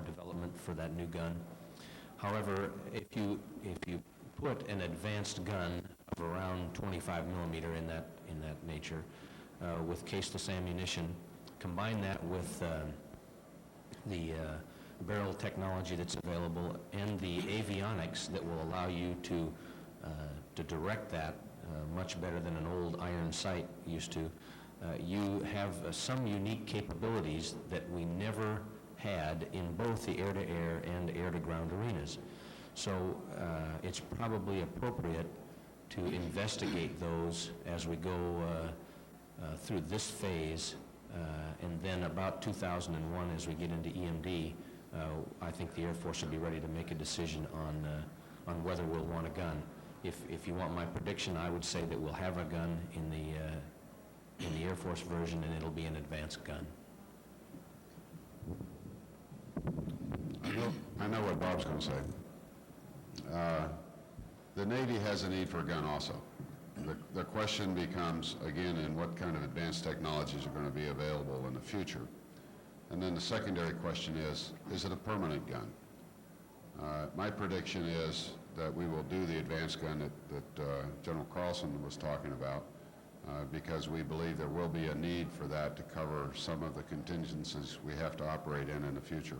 development for that new gun. However, if you put an advanced gun of around 25 millimeter in that nature with caseless ammunition, combine that with the barrel technology that's available and the avionics that will allow you to direct that much better than an old iron sight used to, you have some unique capabilities that we never had in both the air-to-air and air-to-ground arenas. So it's probably appropriate to investigate those as we go through this phase, and then about 2001 as we get into EMD, I think the Air Force will be ready to make a decision on whether we'll want a gun. If you want my prediction, I would say that we'll have a gun in the Air Force version, and it'll be an advanced gun. I know what Bob's going to say. The Navy has a need for a gun also. The question becomes, again, in what kind of advanced technologies are going to be available in the future. And then the secondary question is it a permanent gun? My prediction is that we will do the advanced gun that General Carlson was talking about, because we believe there will be a need for that to cover some of the contingencies we have to operate in the future.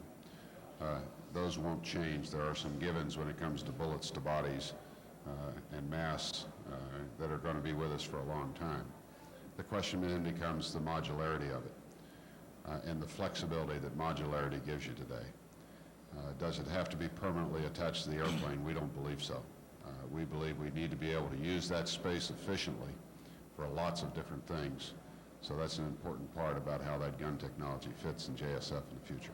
Those won't change. There are some givens when it comes to bullets to bodies and mass that are going to be with us for a long time. The question then becomes the modularity of it and the flexibility that modularity gives you today. Does it have to be permanently attached to the airplane? We don't believe so. We believe we need to be able to use that space efficiently for lots of different things. So that's an important part about how that gun technology fits in JSF in the future.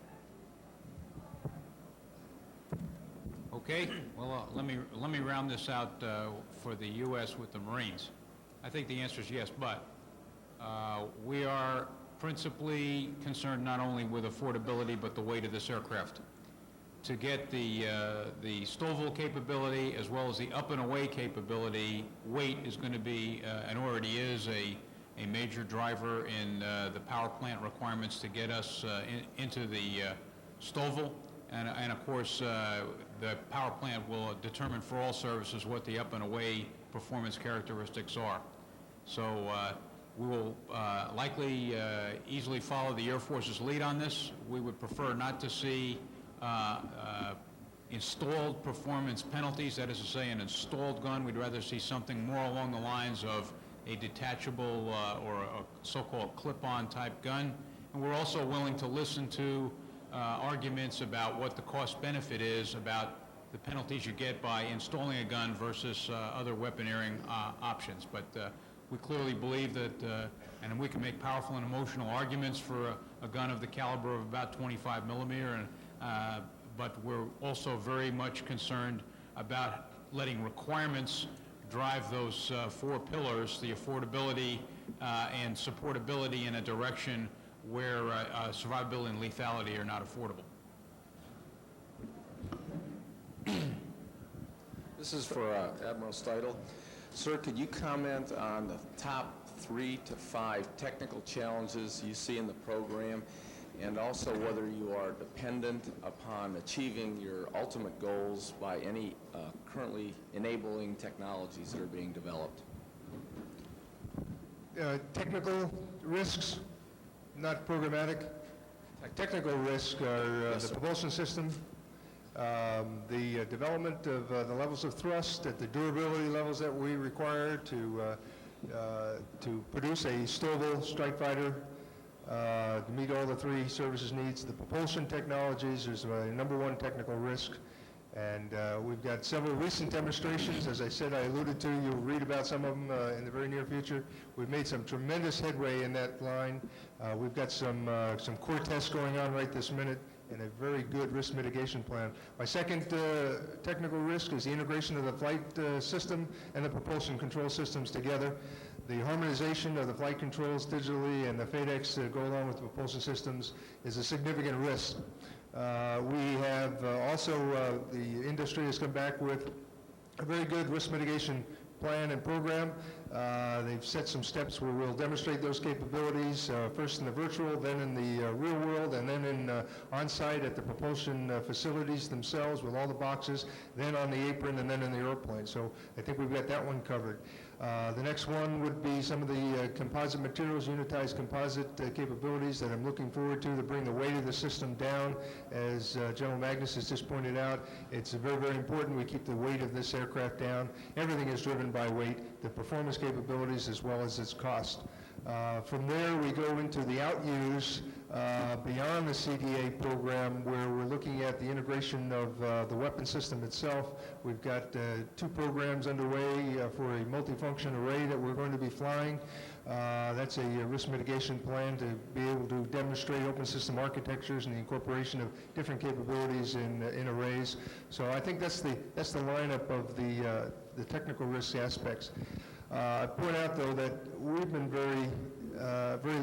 Okay, well, let me round this out for the U.S. with the Marines. I think the answer is yes, but we are principally concerned not only with affordability but the weight of this aircraft. To get the STOVL capability as well as the up and away capability, weight is going to be and already is a major driver in the power plant requirements to get us into the STOVL. And of course, the power plant will determine for all services what the up and away performance characteristics are. So we will likely easily follow the Air Force's lead on this. We would prefer not to see installed performance penalties, that is to say an installed gun. We'd rather see something more along the lines of a detachable or a so-called clip-on type gun. And we're also willing to listen to arguments about what the cost benefit is about the penalties you get by installing a gun versus other weaponeering options. But we clearly believe that, and we can make powerful and emotional arguments for a gun of the caliber of about 25 millimeter, but we're also very much concerned about letting requirements drive those four pillars, the affordability and supportability in a direction where survivability and lethality are not affordable. This is for Admiral Steidel. Sir, could you comment on the top 3 to 5 technical challenges you see in the program, and also whether you are dependent upon achieving your ultimate goals by any currently enabling technologies that are being developed? Technical risks, not programmatic. Technical risks are the propulsion system, the development of the levels of thrust at the durability levels that we require to produce a STOVL strike fighter to meet all the 3 services needs. The propulsion technologies is a #1 technical risk, and we've got several recent demonstrations. As I said, I alluded to, you'll read about some of them in the very near future. We've made some tremendous headway in that line. We've got some core tests going on right this minute and a very good risk mitigation plan. My second technical risk is the integration of the flight system and the propulsion control systems together. The harmonization of the flight controls digitally and the FADEX that go along with the propulsion systems is a significant risk. We have also, the industry has come back with a very good risk mitigation plan and program. They've set some steps where we'll demonstrate those capabilities, first in the virtual, then in the real world, and then in on-site at the propulsion facilities themselves with all the boxes, then on the apron, and then in the airplane. So I think we've got that one covered. The next one would be some of the composite materials, unitized composite capabilities that I'm looking forward to bring the weight of the system down. As General Magnus has just pointed out, it's very, very important we keep the weight of this aircraft down. Everything is driven by weight, the performance capabilities as well as its cost. From there, we go into the out-use beyond the CDA program, where we're looking at the integration of the weapon system itself. We've got 2 programs underway for a multifunction array that we're going to be flying. That's a risk mitigation plan to be able to demonstrate open system architectures and the incorporation of different capabilities in arrays. So I think that's the lineup of the technical risk aspects. I point out, though, that we've been very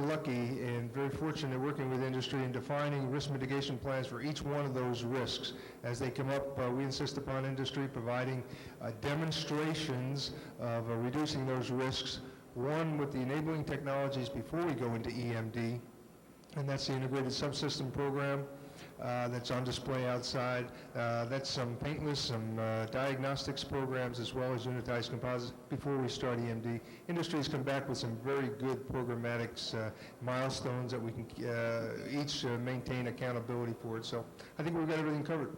lucky and very fortunate working with industry in defining risk mitigation plans for each one of those risks. As they come up, we insist upon industry providing demonstrations of reducing those risks, one with the enabling technologies before we go into EMD, and that's the Integrated Subsystem Program. That's on display outside. That's some paintless, some diagnostics programs, as well as unitized composites before we start EMD. Industry has come back with some very good programmatics milestones that we can each maintain accountability for it. So I think we've got everything covered.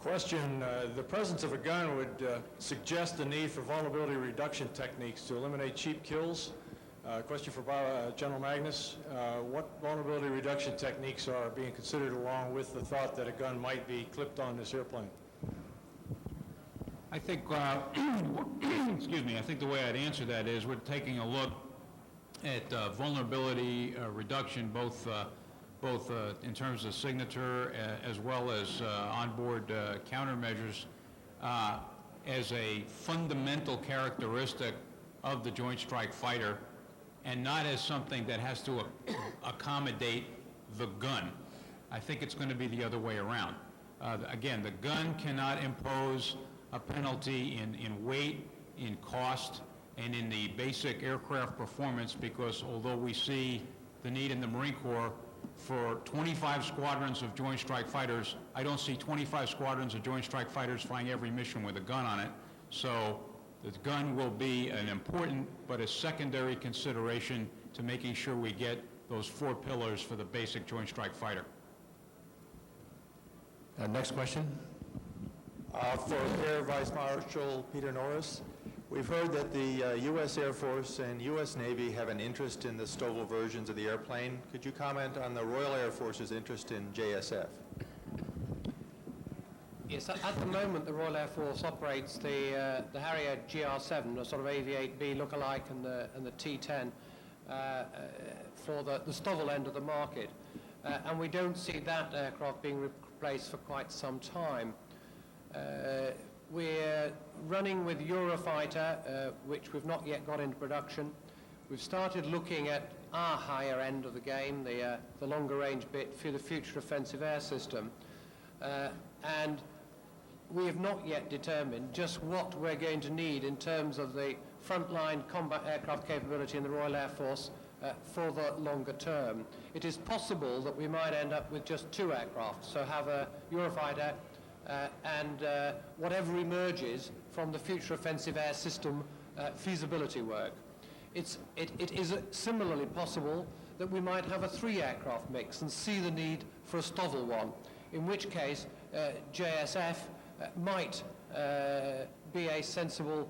Question, the presence of a gun would suggest the need for vulnerability reduction techniques to eliminate cheap kills. Question for General Magnus. What vulnerability reduction techniques are being considered along with the thought that a gun might be clipped on this airplane? I think, excuse me, I think the way I'd answer that is we're taking a look at vulnerability reduction, both in terms of signature as well as onboard countermeasures as a fundamental characteristic of the Joint Strike Fighter, and not as something that has to accommodate the gun. I think it's going to be the other way around. Again, the gun cannot impose a penalty in weight, in cost, and in the basic aircraft performance, because although we see the need in the Marine Corps for 25 squadrons of Joint Strike Fighters, I don't see 25 squadrons of Joint Strike Fighters flying every mission with a gun on it. So the gun will be an important but a secondary consideration to making sure we get those 4 pillars for the basic Joint Strike Fighter. Next question. For Air Vice Marshal Peter Norris, we've heard that the U.S. Air Force and U.S. Navy have an interest in the STOVL versions of the airplane. Could you comment on the Royal Air Force's interest in JSF? Yes, at the moment the Royal Air Force operates the Harrier GR7, a sort of AV-8B lookalike, and the T-10 for the STOVL end of the market. And we don't see that aircraft being replaced for quite some time. We're running with Eurofighter, which we've not yet got into production. We've started looking at our higher end of the game, the longer range bit for the Future Offensive Air System. And we have not yet determined just what we're going to need in terms of the frontline combat aircraft capability in the Royal Air Force for the longer term. It is possible that we might end up with just 2 aircraft, so have a Eurofighter and whatever emerges from the Future Offensive Air System feasibility work. It is similarly possible that we might have a 3 aircraft mix and see the need for a STOVL one, in which case JSF might be a sensible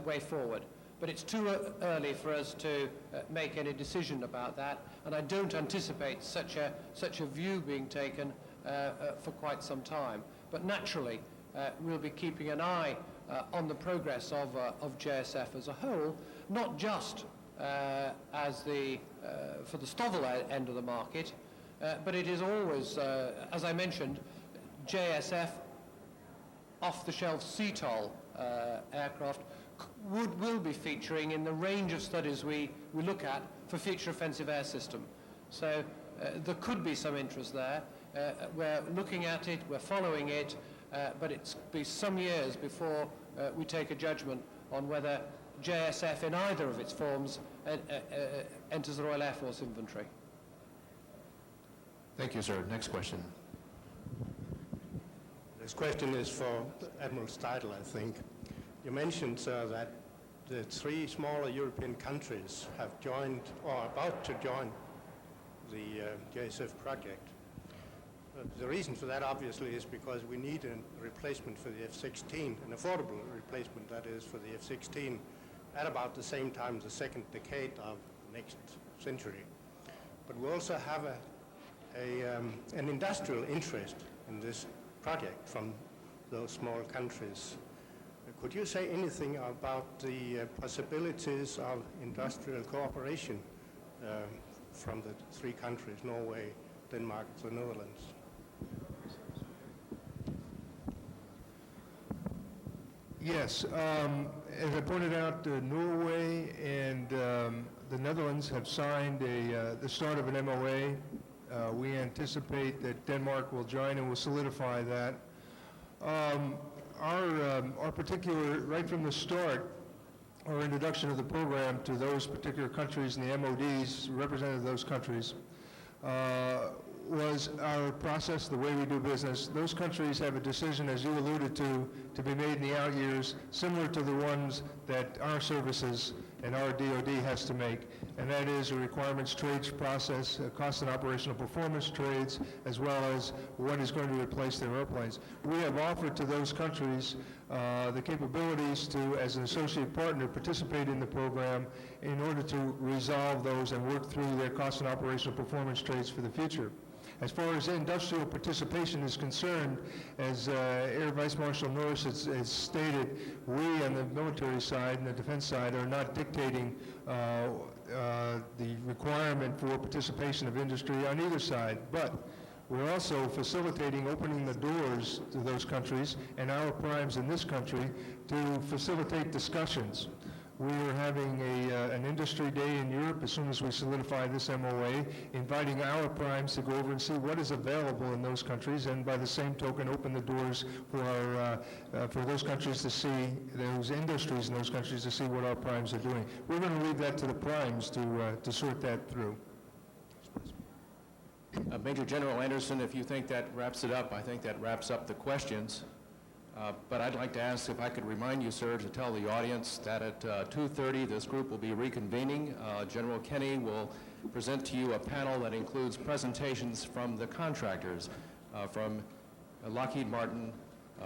way forward. But it's too early for us to make any decision about that, and I don't anticipate such a view being taken for quite some time. But naturally, we'll be keeping an eye on the progress of JSF as a whole, not just as for the STOVL end of the market, but it is always, as I mentioned, JSF off-the-shelf VTOL aircraft will be featuring in the range of studies we look at for Future Offensive Air System. So there could be some interest there. We're looking at it, we're following it, but it's be some years before we take a judgment on whether JSF in either of its forms enters the Royal Air Force inventory. Thank you, sir. Next question. This question is for Admiral Steidl, I think. You mentioned, sir, that the 3 smaller European countries have joined or are about to join the JSF project. The reason for that, obviously, is because we need a replacement for the F-16, an affordable replacement, that is, for the F-16, at about the same time, the second decade of next century. But we also have an industrial interest in this project from those small countries. Could you say anything about the possibilities of industrial cooperation from the 3 countries, Norway, Denmark, the Netherlands? Yes, as I pointed out, Norway and the Netherlands have signed the start of an MOA. We anticipate that Denmark will join and will solidify that. Our particular, right from the start, our introduction of the program to those particular countries and the MODs represented those countries was our process, the way we do business. Those countries have a decision, as you alluded to be made in the out years, similar to the ones that our services and our DoD has to make, and that is a requirements trades process, cost and operational performance trades, as well as what is going to replace their airplanes. We have offered to those countries the capabilities to, as an associate partner, participate in the program in order to resolve those and work through their cost and operational performance trades for the future. As far as industrial participation is concerned, as Air Vice Marshal Norris has stated, we on the military side and the defense side are not dictating the requirement for participation of industry on either side, but we're also facilitating opening the doors to those countries and our primes in this country to facilitate discussions. We are having an industry day in Europe as soon as we solidify this MOA, inviting our primes to go over and see what is available in those countries, and by the same token, open the doors for those countries to see, those industries in those countries to see what our primes are doing. We're going to leave that to the primes to sort that through. Major General Anderson, if you think that wraps it up, I think that wraps up the questions. But I'd like to ask if I could remind you, sir, to tell the audience that at 2:30 this group will be reconvening. General Kenny will present to you a panel that includes presentations from the contractors, from Lockheed Martin,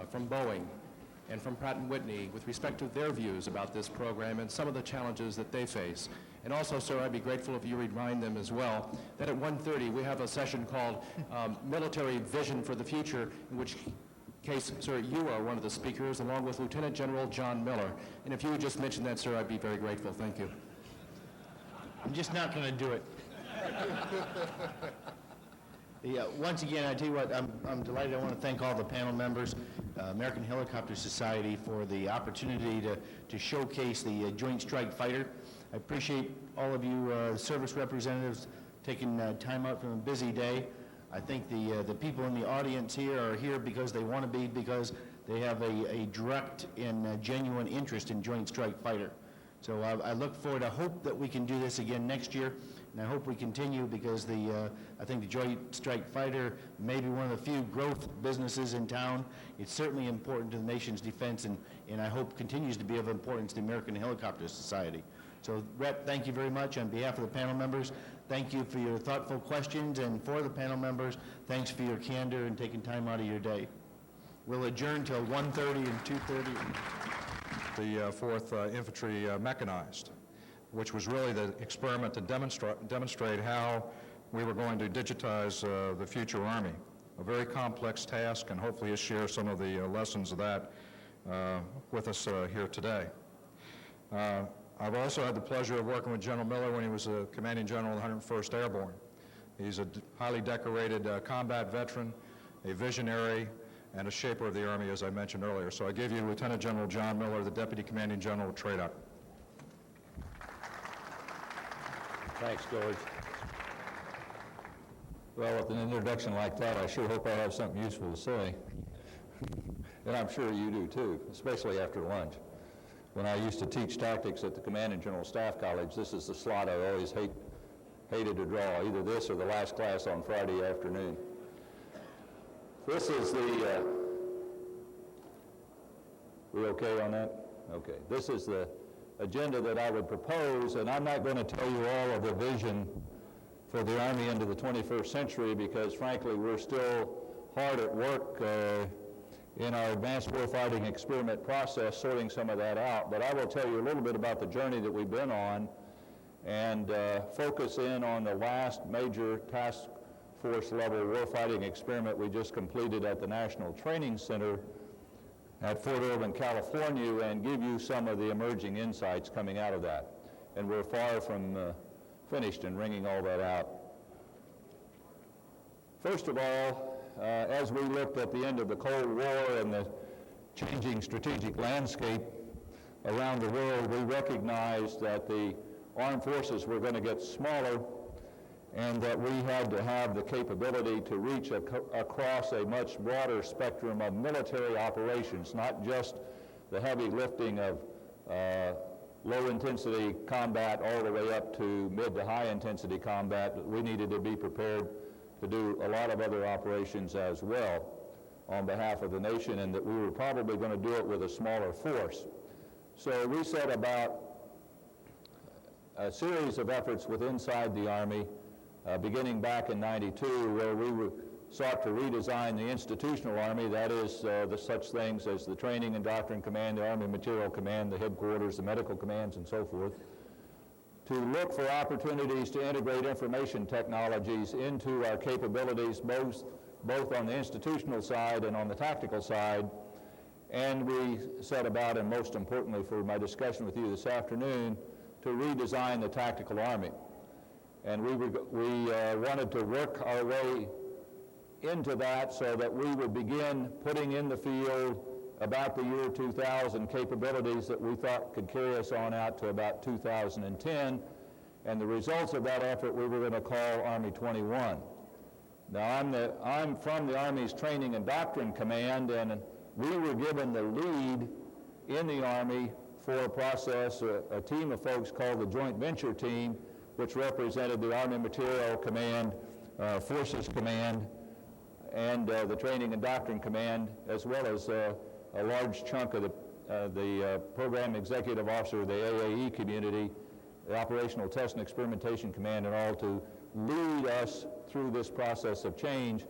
from Boeing, and from Pratt & Whitney with respect to their views about this program and some of the challenges that they face. And also, sir, I'd be grateful if you remind them as well that at 1:30 we have a session called Military Vision for the Future, in which case, sir, you are one of the speakers, along with Lieutenant General John Miller. And if you would just mention that, sir, I'd be very grateful. Thank you. I'm just not going to do it. Once again, I tell you what, I'm delighted. I want to thank all the panel members, American Helicopter Society, for the opportunity to showcase the Joint Strike Fighter. I appreciate all of you service representatives taking time out from a busy day. I think the people in the audience here are here because they want to be, because they have a direct and genuine interest in Joint Strike Fighter. So I look forward. I hope that we can do this again next year, and I hope we continue, because I think the Joint Strike Fighter may be one of the few growth businesses in town. It's certainly important to the nation's defense, and I hope continues to be of importance to the American Helicopter Society. So, Rep, thank you very much on behalf of the panel members. Thank you for your thoughtful questions, and for the panel members, thanks for your candor and taking time out of your day. We'll adjourn till 1:30 and 2:30. The 4th Infantry Mechanized, which was really the experiment to demonstrate how we were going to digitize the future Army. A very complex task, and hopefully you'll share some of the lessons of that with us here today. I've also had the pleasure of working with General Miller when he was a commanding general of the 101st Airborne. He's a highly decorated combat veteran, a visionary, and a shaper of the Army, as I mentioned earlier. So I give you Lieutenant General John Miller, the Deputy Commanding General of TRADOC. Thanks, George. Well, with an introduction like that, I sure hope I have something useful to say. and I'm sure you do too, especially after lunch. When I used to teach tactics at the Command and General Staff College, this is the slot I always hated to draw, either this or the last class on Friday afternoon. This is the, we okay on that? Okay. This is the agenda that I would propose, and I'm not going to tell you all of the vision for the Army into the 21st century because, frankly, we're still hard at work in our advanced warfighting experiment process, sorting some of that out. But I will tell you a little bit about the journey that we've been on and focus in on the last major task force level warfighting experiment we just completed at the National Training Center at Fort Irwin, California, and give you some of the emerging insights coming out of that. And we're far from finished in wringing all that out. First of all, as we looked at the end of the Cold War and the changing strategic landscape around the world, we recognized that the armed forces were going to get smaller and that we had to have the capability to reach across a much broader spectrum of military operations, not just the heavy lifting of low-intensity combat all the way up to mid to high-intensity combat. We needed to be prepared to do a lot of other operations as well on behalf of the nation, and that we were probably going to do it with a smaller force. So we set about a series of efforts inside the Army, beginning back in '92, where we sought to redesign the institutional Army, that is, the such things as the Training and Doctrine Command, the Army Material Command, the headquarters, the medical commands, and so forth, to look for opportunities to integrate information technologies into our capabilities, both on the institutional side and on the tactical side. And we set about, and most importantly for my discussion with you this afternoon, to redesign the tactical Army. And we wanted to work our way into that so that we would begin putting in the field about the year 2000 capabilities that we thought could carry us on out to about 2010. And the results of that effort we were going to call Army 21. Now I'm from the Army's Training and Doctrine Command, and we were given the lead in the Army for a process, a team of folks called the Joint Venture Team, which represented the Army Material Command, Forces Command, and the Training and Doctrine Command, as well as a large chunk of the Program Executive Officer of the AAE community, the Operational Test and Experimentation Command, and all, to lead us through this process of change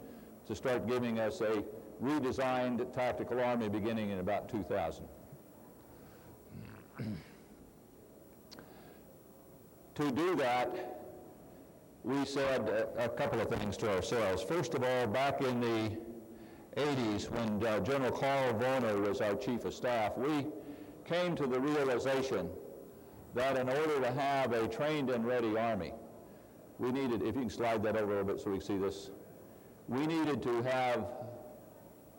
to start giving us a redesigned tactical Army beginning in about 2000. To do that, we said a couple of things to ourselves. First of all, back in the 80s, when General Carl Voner was our Chief of Staff, we came to the realization that in order to have a trained and ready Army, we needed, if you can slide that over a little bit so we can see this, we needed to have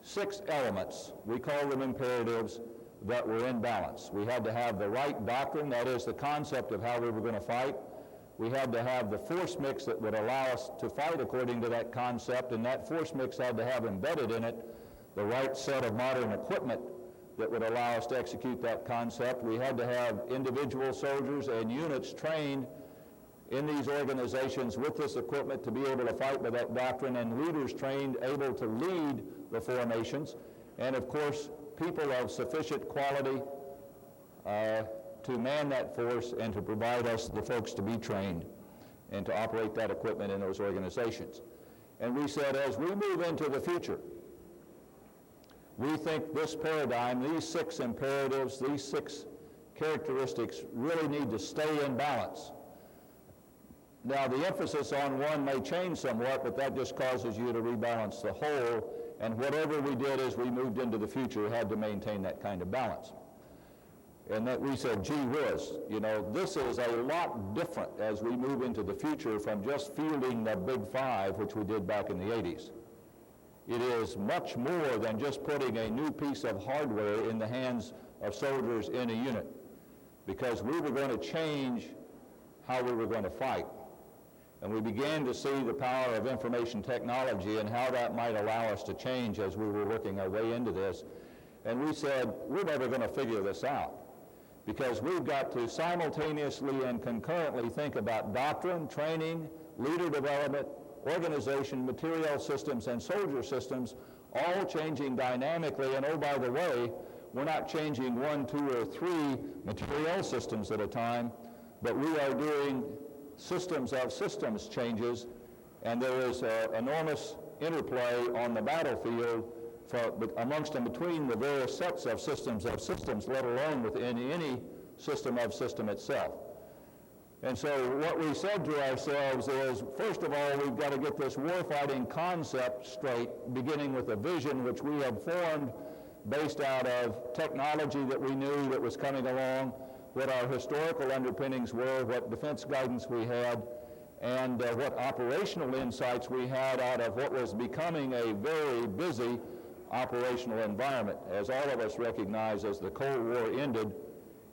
6 elements, we call them imperatives, that were in balance. We had to have the right doctrine, that is the concept of how we were going to fight. We had to have the force mix that would allow us to fight according to that concept, and that force mix had to have embedded in it the right set of modern equipment that would allow us to execute that concept. We had to have individual soldiers and units trained in these organizations with this equipment to be able to fight with that doctrine, and leaders trained able to lead the formations, and of course people of sufficient quality to man that force and to provide us the folks to be trained and to operate that equipment in those organizations. And we said, as we move into the future, we think this paradigm, these 6 imperatives, these 6 characteristics really need to stay in balance. Now, the emphasis on one may change somewhat, but that just causes you to rebalance the whole, and whatever we did as we moved into the future had to maintain that kind of balance. And that we said, gee whiz, you know, this is a lot different as we move into the future from just fielding the Big Five, which we did back in the 80s. It is much more than just putting a new piece of hardware in the hands of soldiers in a unit, because we were going to change how we were going to fight. And we began to see the power of information technology and how that might allow us to change as we were working our way into this. And we said, we're never going to figure this out, because we've got to simultaneously and concurrently think about doctrine, training, leader development, organization, material systems, and soldier systems, all changing dynamically. And oh, by the way, we're not changing 1, 2, or 3 material systems at a time, but we are doing systems of systems changes, and there is enormous interplay on the battlefield amongst and between the various sets of systems, let alone within any system of system itself. And so what we said to ourselves is, first of all, we've got to get this warfighting concept straight, beginning with a vision which we have formed based out of technology that we knew that was coming along, what our historical underpinnings were, what defense guidance we had, and what operational insights we had out of what was becoming a very busy operational environment. As all of us recognize, as the Cold War ended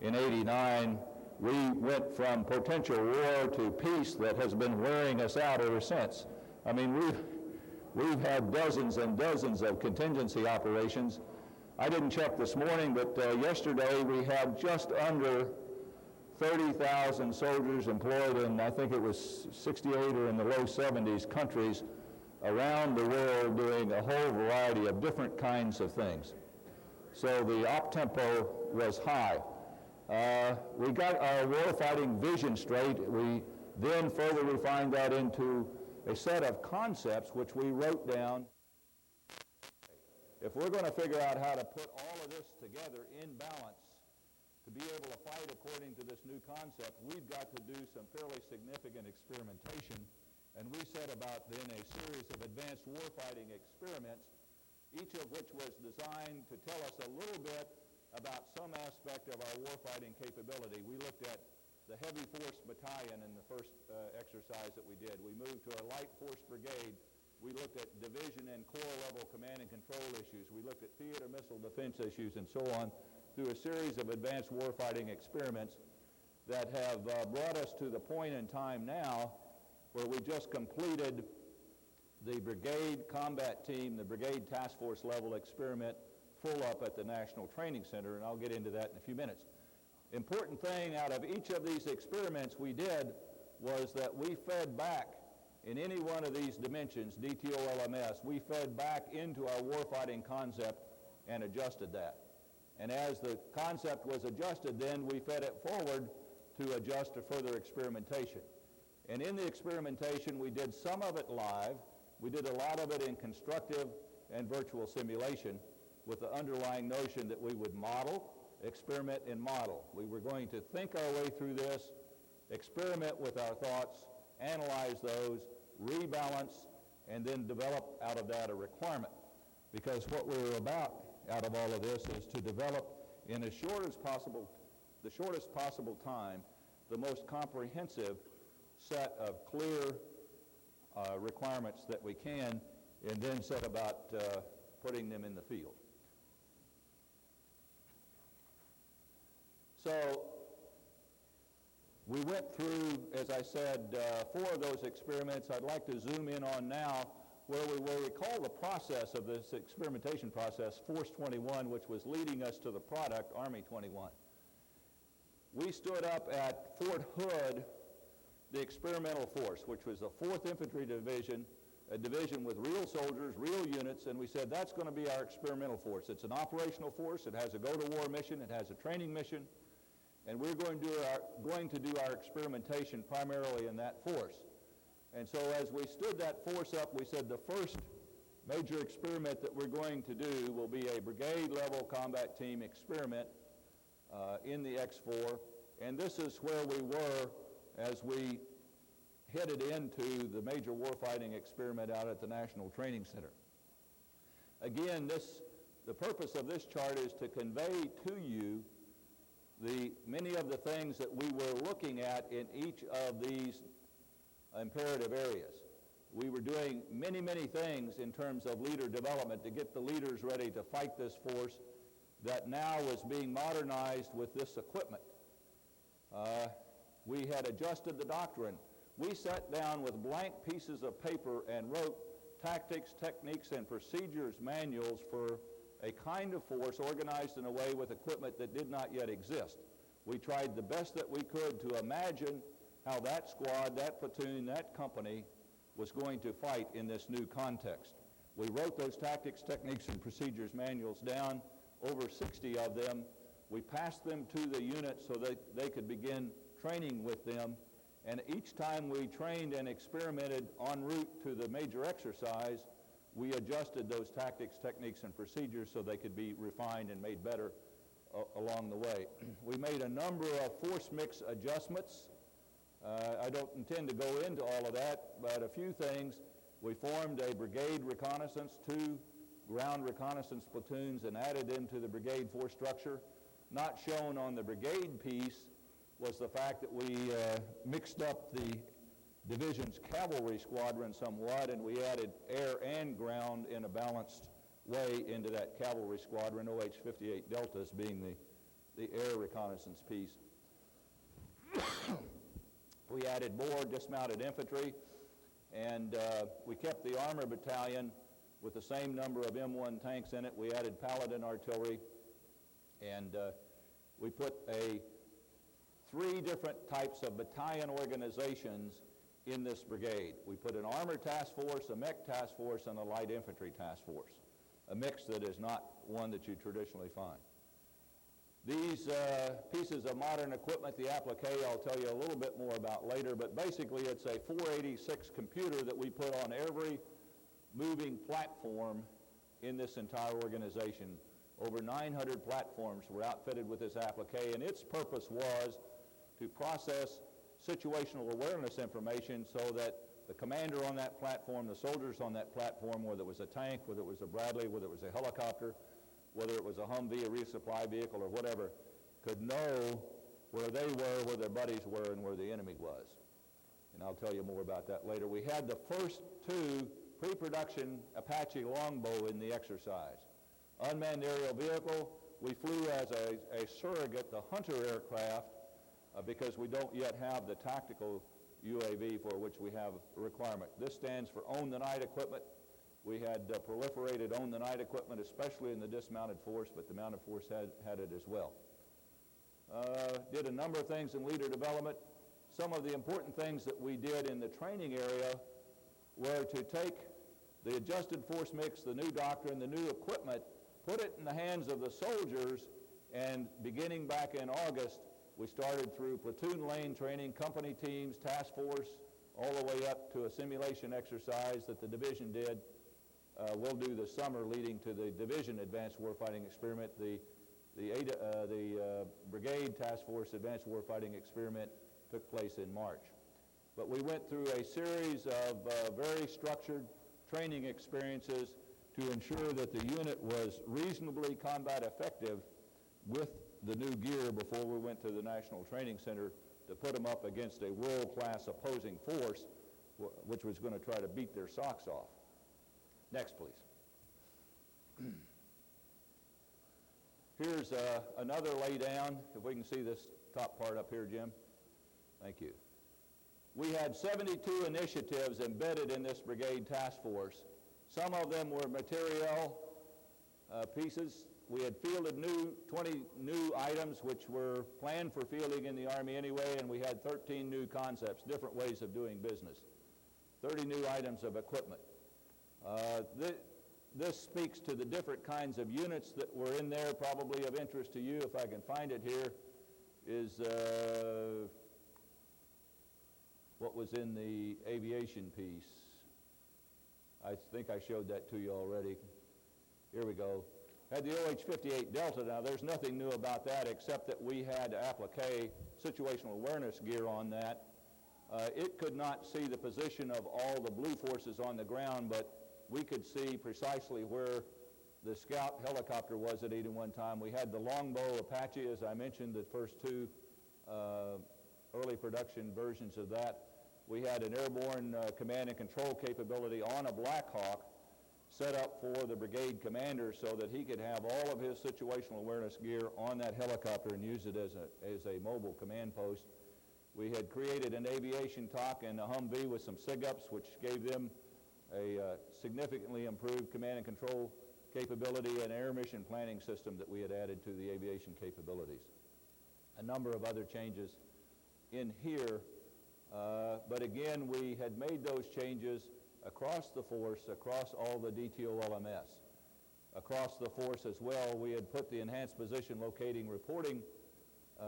in '89, we went from potential war to peace that has been wearing us out ever since. I mean, we've had dozens and dozens of contingency operations. I didn't check this morning, but yesterday we had just under 30,000 soldiers employed in, I think it was 68 or in the low 70s countries around the world, doing a whole variety of different kinds of things. So the op tempo was high. We got our warfighting vision straight. We then further refined that into a set of concepts which we wrote down. If we're going to figure out how to put all of this together in balance to be able to fight according to this new concept, we've got to do some fairly significant experimentation. And we set about then a series of advanced warfighting experiments, each of which was designed to tell us a little bit about some aspect of our warfighting capability. We looked at the heavy force battalion in the first exercise that we did. We moved to a light force brigade. We looked at division and corps level command and control issues. We looked at theater missile defense issues and so on, through a series of advanced warfighting experiments that have brought us to the point in time now where we just completed the brigade combat team, the brigade task force level experiment, full up at the National Training Center, and I'll get into that in a few minutes. Important thing out of each of these experiments we did was that we fed back in any one of these dimensions, DTO, LMS, we fed back into our warfighting concept and adjusted that. And as the concept was adjusted, then we fed it forward to adjust to further experimentation. And in the experimentation, we did some of it live. We did a lot of it in constructive and virtual simulation with the underlying notion that we would model, experiment, and model. We were going to think our way through this, experiment with our thoughts, analyze those, rebalance, and then develop out of that a requirement. Because what we're about out of all of this is to develop in the shortest possible time, the most comprehensive set of clear requirements that we can, and then set about putting them in the field. So we went through, as I said, 4 of those experiments. I'd like to zoom in on now where we will recall the process of this experimentation process, Force 21, which was leading us to the product, Army 21. We stood up at Fort Hood the experimental force, which was the 4th Infantry Division, a division with real soldiers, real units, and we said that's going to be our experimental force. It's an operational force. It has a go-to-war mission. It has a training mission. And we're going to do our experimentation primarily in that force. And so as we stood that force up, we said the first major experiment that we're going to do will be a brigade-level combat team experiment in the X4. And this is where we were as we headed into the major warfighting experiment out at the National Training Center. Again, the purpose of this chart is to convey to you many of the things that we were looking at in each of these imperative areas. We were doing many, many things in terms of leader development to get the leaders ready to fight this force that now was being modernized with this equipment. We had adjusted the doctrine. We sat down with blank pieces of paper and wrote tactics, techniques, and procedures manuals for a kind of force organized in a way with equipment that did not yet exist. We tried the best that we could to imagine how that squad, that platoon, that company was going to fight in this new context. We wrote those tactics, techniques, and procedures manuals down, over 60 of them. We passed them to the units so that they could begin training with them. And each time we trained and experimented en route to the major exercise, we adjusted those tactics, techniques, and procedures so they could be refined and made better along the way. We made a number of force mix adjustments. I don't intend to go into all of that, but a few things. We formed a brigade reconnaissance, 2 ground reconnaissance platoons, and added them to the brigade force structure. Not shown on the brigade piece was the fact that we mixed up the division's cavalry squadron somewhat, and we added air and ground in a balanced way into that cavalry squadron, OH-58 Deltas being the air reconnaissance piece. We added more dismounted infantry, and we kept the armor battalion with the same number of M1 tanks in it. We added Paladin artillery, and we put 3 different types of battalion organizations in this brigade. We put an armor task force, a mech task force, and a light infantry task force, a mix that is not one that you traditionally find. These pieces of modern equipment, the applique, I'll tell you a little bit more about later, but basically it's a 486 computer that we put on every moving platform in this entire organization. Over 900 platforms were outfitted with this applique, and its purpose was to process situational awareness information so that the commander on that platform, the soldiers on that platform, whether it was a tank, whether it was a Bradley, whether it was a helicopter, whether it was a Humvee, a resupply vehicle, or whatever, could know where they were, where their buddies were, and where the enemy was. And I'll tell you more about that later. We had the first 2 pre-production Apache longbow in the exercise. Unmanned aerial vehicle, we flew as a surrogate, the Hunter aircraft, because we don't yet have the tactical UAV for which we have a requirement. This stands for Own the Night equipment. We had proliferated Own the Night equipment, especially in the dismounted force, but the mounted force had it as well. Did a number of things in leader development. Some of the important things that we did in the training area were to take the adjusted force mix, the new doctrine, the new equipment, put it in the hands of the soldiers, and beginning back in August, we started through platoon lane training, company teams, task force, all the way up to a simulation exercise that the division did. We'll do this summer leading to the division advanced warfighting experiment. The brigade task force advanced warfighting experiment took place in March. But we went through a series of very structured training experiences to ensure that the unit was reasonably combat effective with the new gear before we went to the National Training Center to put them up against a world-class opposing force which was going to try to beat their socks off. Next, please. Here's another laydown. If we can see this top part up here, Jim. Thank you. We had 72 initiatives embedded in this brigade task force. Some of them were material pieces. We had fielded 20 new items which were planned for fielding in the Army anyway, and we had 13 new concepts, different ways of doing business. 30 new items of equipment. This speaks to the different kinds of units that were in there, probably of interest to you, if I can find it here, is what was in the aviation piece. I think I showed that to you already. Here we go. Had the OH-58 Delta. Now, there's nothing new about that except that we had applique situational awareness gear on that. It could not see the position of all the blue forces on the ground, but we could see precisely where the scout helicopter was at any one time. We had the longbow Apache, as I mentioned, the first 2 early production versions of that. We had an airborne command and control capability on a Black Hawk set up for the brigade commander so that he could have all of his situational awareness gear on that helicopter and use it as a mobile command post. We had created an aviation TOC and a Humvee with some SIG-ups, which gave them a significantly improved command and control capability and air mission planning system that we had added to the aviation capabilities. A number of other changes in here, but again, we had made those changes across the force, across all the DTOLMS. Across the force as well, we had put the enhanced position locating reporting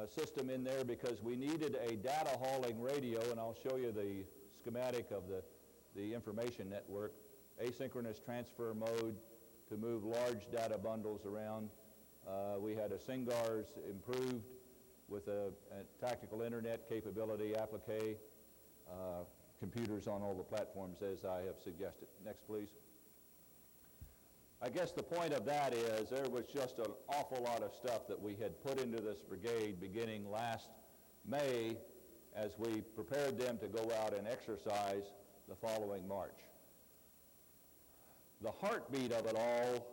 system in there because we needed a data hauling radio, and I'll show you the schematic of the information network, asynchronous transfer mode to move large data bundles around. We had a SINGARS improved with a tactical internet capability, applique, computers on all the platforms as I have suggested. Next, please. I guess the point of that is there was just an awful lot of stuff that we had put into this brigade beginning last May as we prepared them to go out and exercise the following March. The heartbeat of it all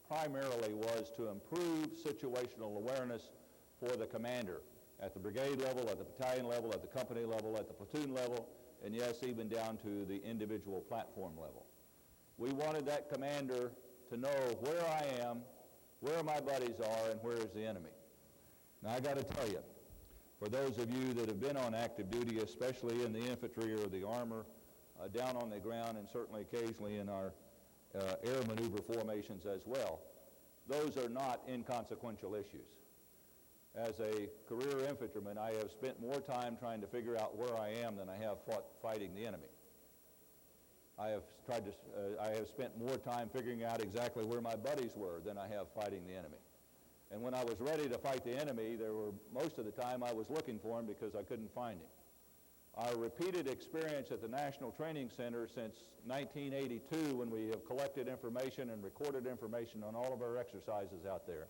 primarily was to improve situational awareness for the commander at the brigade level, at the battalion level, at the company level, at the platoon level, and yes, even down to the individual platform level. We wanted that commander to know where I am, where my buddies are, and where is the enemy. Now, I got to tell you, for those of you that have been on active duty, especially in the infantry or the armor, down on the ground, and certainly occasionally in our air maneuver formations as well, those are not inconsequential issues. As a career infantryman, I have spent more time trying to figure out where I am than I have fighting the enemy. I have spent more time figuring out exactly where my buddies were than I have fighting the enemy. And when I was ready to fight the enemy, most of the time I was looking for him because I couldn't find him. Our repeated experience at the National Training Center since 1982, when we have collected information and recorded information on all of our exercises out there,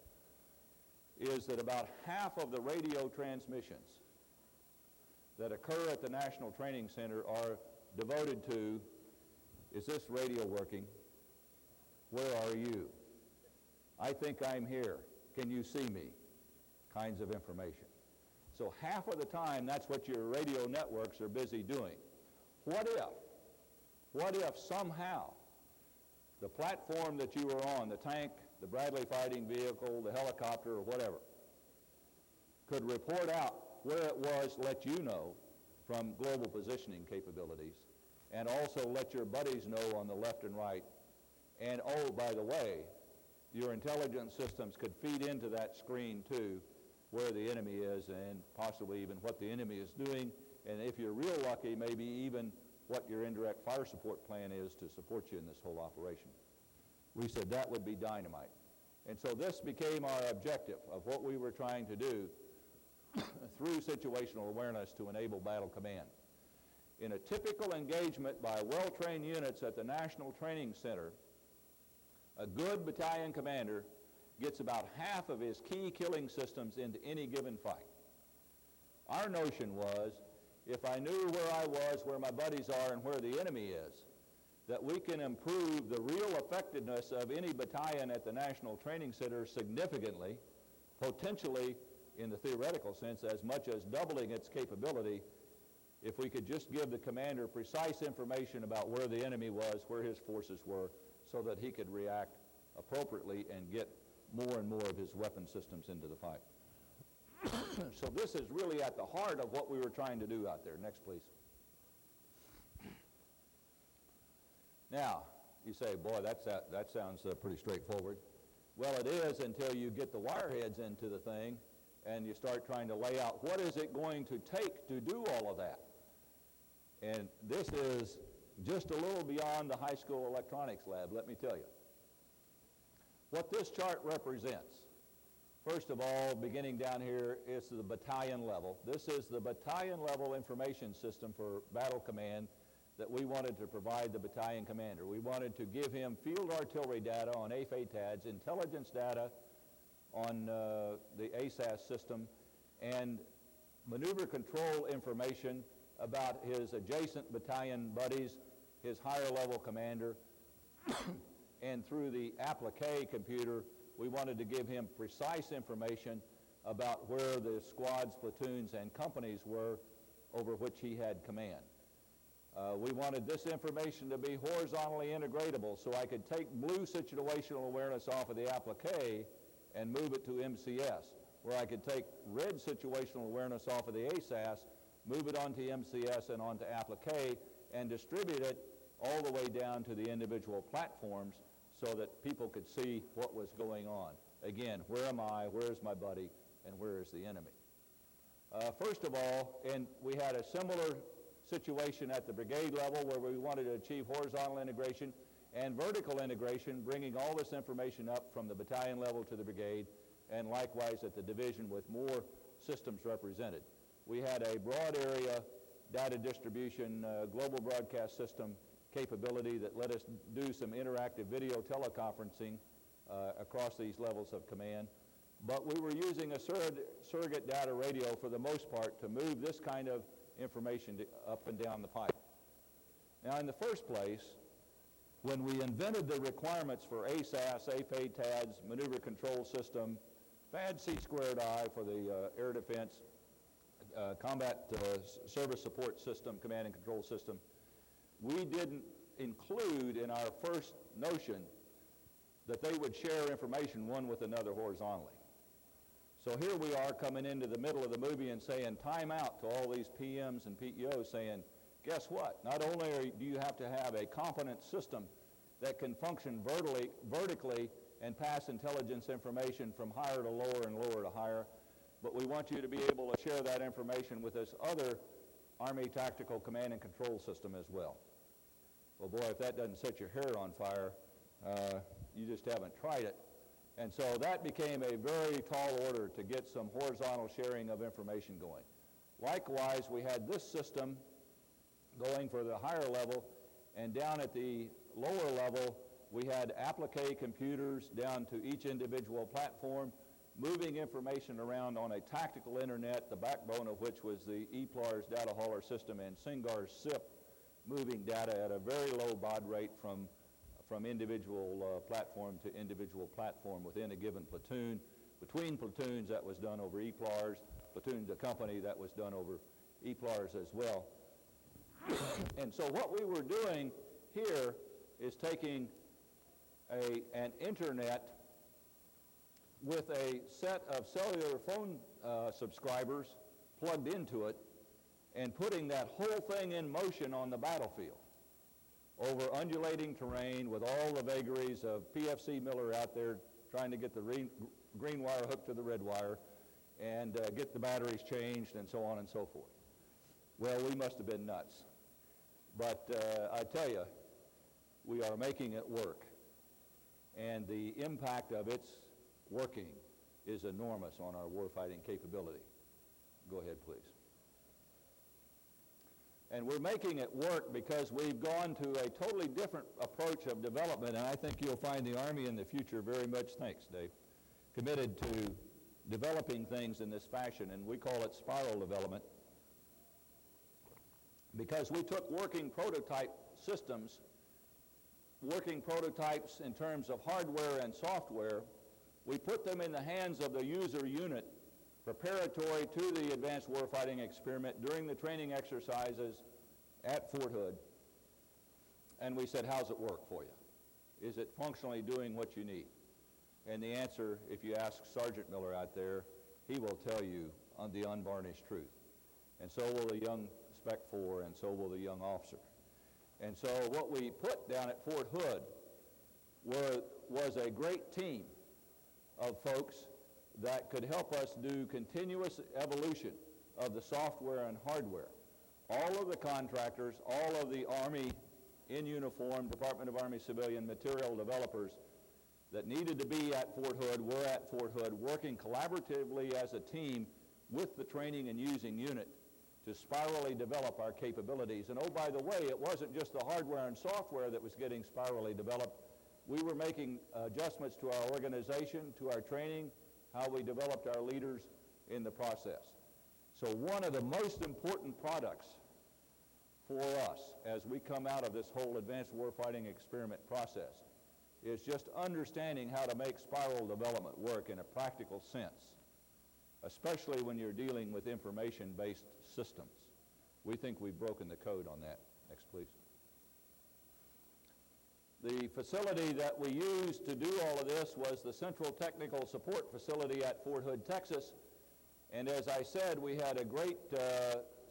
is that about half of the radio transmissions that occur at the National Training Center are devoted to, is this radio working? Where are you? I think I'm here. Can you see me? Kinds of information. So half of the time, that's what your radio networks are busy doing. What if somehow the platform that you were on, the tank, the Bradley fighting vehicle, the helicopter, or whatever, could report out where it was, let you know from global positioning capabilities, and also let your buddies know on the left and right. And oh, by the way, your intelligence systems could feed into that screen too, where the enemy is and possibly even what the enemy is doing, and if you're real lucky, maybe even what your indirect fire support plan is to support you in this whole operation. We said that would be dynamite. And so this became our objective of what we were trying to do through situational awareness to enable battle command. In a typical engagement by well-trained units at the National Training Center, a good battalion commander gets about half of his key killing systems into any given fight. Our notion was, if I knew where I was, where my buddies are, and where the enemy is, that we can improve the real effectiveness of any battalion at the National Training Center significantly, potentially, in the theoretical sense, as much as doubling its capability, if we could just give the commander precise information about where the enemy was, where his forces were, so that he could react appropriately and get more and more of his weapon systems into the fight. So this is really at the heart of what we were trying to do out there. Next, please. Now, you say, boy, that sounds pretty straightforward. Well, it is until you get the wireheads into the thing and you start trying to lay out what is it going to take to do all of that. And this is just a little beyond the high school electronics lab, let me tell you. What this chart represents, first of all, beginning down here, is the battalion level. This is the battalion level information system for battle command that we wanted to provide the battalion commander. We wanted to give him field artillery data on AFATADs, intelligence data on the ASAS system, and maneuver control information about his adjacent battalion buddies, his higher level commander, and through the applique computer, we wanted to give him precise information about where the squads, platoons, and companies were over which he had command. We wanted this information to be horizontally integratable, so I could take blue situational awareness off of the applique and move it to MCS, where I could take red situational awareness off of the ASAS, move it onto MCS and onto applique, and distribute it all the way down to the individual platforms so that people could see what was going on. Again, where am I, where is my buddy, and where is the enemy? First of all, and we had a similar situation at the brigade level where we wanted to achieve horizontal integration and vertical integration, bringing all this information up from the battalion level to the brigade, and likewise at the division with more systems represented. We had a broad area data distribution global broadcast system capability that let us do some interactive video teleconferencing across these levels of command. But we were using a surrogate data radio for the most part to move this kind of information up and down the pipe. Now, in the first place, when we invented the requirements for ASAS, APATADS, Maneuver Control System, FAD-C2I for the air defense, Combat Service Support System, Command and Control System, we didn't include in our first notion that they would share information one with another horizontally. So here we are coming into the middle of the movie and saying time out to all these PMs and PEOs saying, guess what? Not only do you have to have a competent system that can function vertically and pass intelligence information from higher to lower and lower to higher, but we want you to be able to share that information with this other Army Tactical Command and Control System as well. Well, boy, if that doesn't set your hair on fire, you just haven't tried it. And so that became a very tall order to get some horizontal sharing of information going. Likewise, we had this system going for the higher level, and down at the lower level, we had applique computers down to each individual platform, moving information around on a tactical internet, the backbone of which was the EPLARS data hauler system and SINGAR's SIP, moving data at a very low baud rate from individual platform to individual platform within a given platoon. Between platoons, that was done over EPLARS. Platoon to company, that was done over EPLARS as well. And so what we were doing here is taking an internet with a set of cellular phone subscribers plugged into it and putting that whole thing in motion on the battlefield over undulating terrain with all the vagaries of PFC Miller out there trying to get the green wire hooked to the red wire and get the batteries changed and so on and so forth. Well, we must have been nuts. But I tell you, we are making it work. And the impact of its working is enormous on our warfighting capability. Go ahead, please. And we're making it work because we've gone to a totally different approach of development, and I think you'll find the Army in the future very much, thanks, Dave, committed to developing things in this fashion, and we call it spiral development, because we took working prototype systems, working prototypes in terms of hardware and software, we put them in the hands of the user unit preparatory to the advanced warfighting experiment during the training exercises at Fort Hood, and we said, how's it work for you? Is it functionally doing what you need? And the answer, if you ask Sergeant Miller out there, he will tell you on the unvarnished truth. And so will the young Spec 4, and so will the young officer. And so what we put down at Fort Hood was a great team of folks that could help us do continuous evolution of the software and hardware. All of the contractors, all of the Army in uniform, Department of Army civilian material developers that needed to be at Fort Hood were at Fort Hood, working collaboratively as a team with the training and using unit to spirally develop our capabilities. And oh, by the way, it wasn't just the hardware and software that was getting spirally developed. We were making adjustments to our organization, to our training, how we developed our leaders in the process. So one of the most important products for us as we come out of this whole advanced warfighting experiment process is just understanding how to make spiral development work in a practical sense, especially when you're dealing with information-based systems. We think we've broken the code on that, Next, please. The facility that we used to do all of this was the Central Technical Support Facility at Fort Hood, Texas. And as I said, we had a great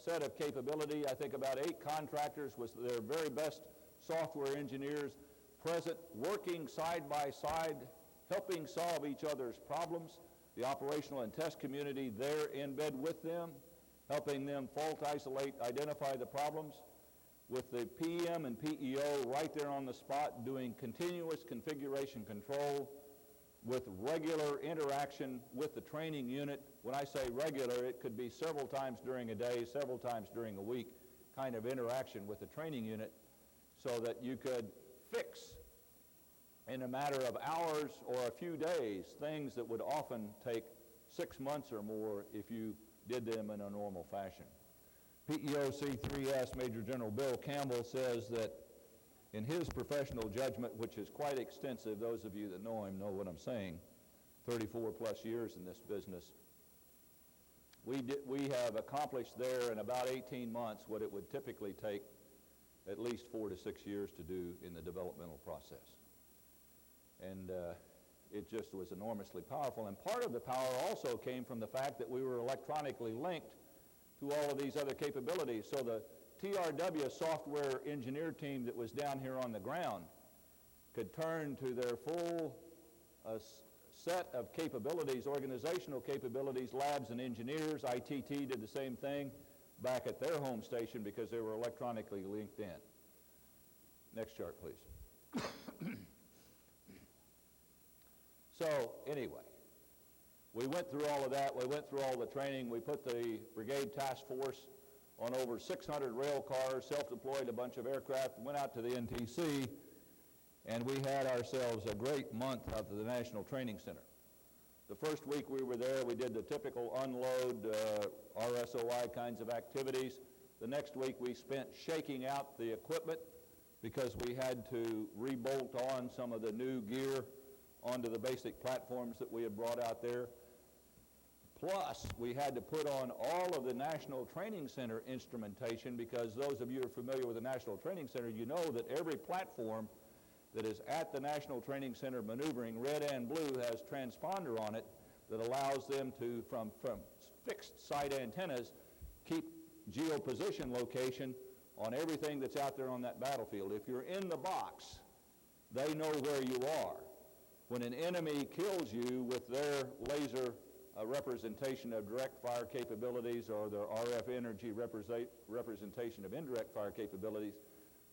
set of capability. I think about 8 contractors with their very best software engineers present, working side by side, helping solve each other's problems. The operational and test community there in bed with them, helping them fault isolate, identify the problems, with the PM and PEO right there on the spot doing continuous configuration control with regular interaction with the training unit. When I say regular, it could be several times during a day, several times during a week, kind of interaction with the training unit so that you could fix in a matter of hours or a few days things that would often take 6 months or more if you did them in a normal fashion. PEO C3S Major General Bill Campbell says that in his professional judgment, which is quite extensive, those of you that know him know what I'm saying, 34 plus years in this business, we have accomplished there in about 18 months what it would typically take at least 4 to 6 years to do in the developmental process. And it just was enormously powerful. And part of the power also came from the fact that we were electronically linked to all of these other capabilities. So the TRW software engineer team that was down here on the ground could turn to their full set of capabilities, organizational capabilities, labs and engineers. ITT did the same thing back at their home station because they were electronically linked in. Next chart, please. So anyway, we went through all of that. We went through all the training. We put the brigade task force on over 600 rail cars, self-deployed a bunch of aircraft, went out to the NTC, and we had ourselves a great month out of the National Training Center. The first week we were there, we did the typical unload, RSOI kinds of activities. The next week we spent shaking out the equipment because we had to rebolt on some of the new gear onto the basic platforms that we had brought out there. Plus, we had to put on all of the National Training Center instrumentation because those of you who are familiar with the National Training Center, you know that every platform that is at the National Training Center maneuvering, red and blue, has transponder on it that allows them to, from fixed site antennas, keep geoposition location on everything that's out there on that battlefield. If you're in the box, they know where you are. When an enemy kills you with their laser representation of direct fire capabilities or their RF energy representation of indirect fire capabilities,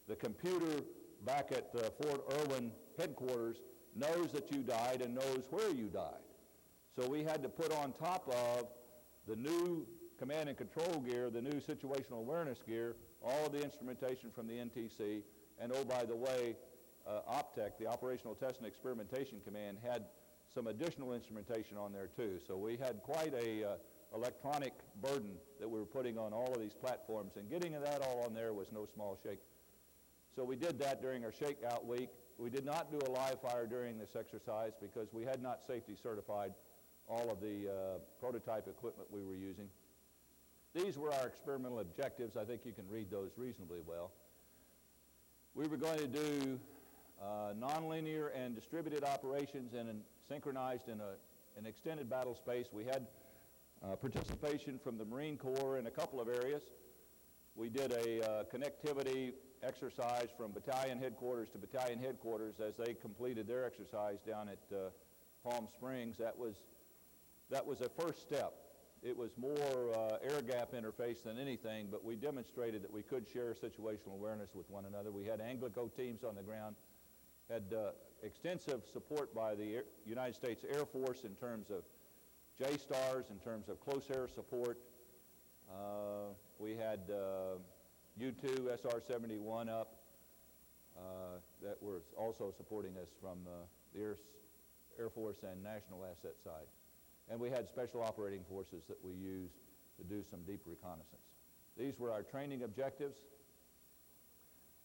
the computer back at Fort Irwin headquarters knows that you died and knows where you died. So we had to put on top of the new command and control gear, the new situational awareness gear, all of the instrumentation from the NTC, and oh, by the way, OPTEC, the Operational Test and Experimentation Command, had some additional instrumentation on there too. So we had quite a electronic burden that we were putting on all of these platforms, and getting that all on there was no small shake. So we did that during our shakeout week. We did not do a live fire during this exercise because we had not safety certified all of the prototype equipment we were using. These were our experimental objectives. I think you can read those reasonably well. We were going to do nonlinear and distributed operations and synchronized in an extended battle space. We had participation from the Marine Corps in a couple of areas. We did a connectivity exercise from battalion headquarters to battalion headquarters as they completed their exercise down at Palm Springs. That was a first step. It was more air gap interface than anything, but we demonstrated that we could share situational awareness with one another. We had Anglico teams on the ground, had extensive support by the United States Air Force in terms of J-STARS, in terms of close air support. We had U-2 SR-71 up that were also supporting us from the Air Force and national asset side. And we had special operating forces that we used to do some deep reconnaissance. These were our training objectives.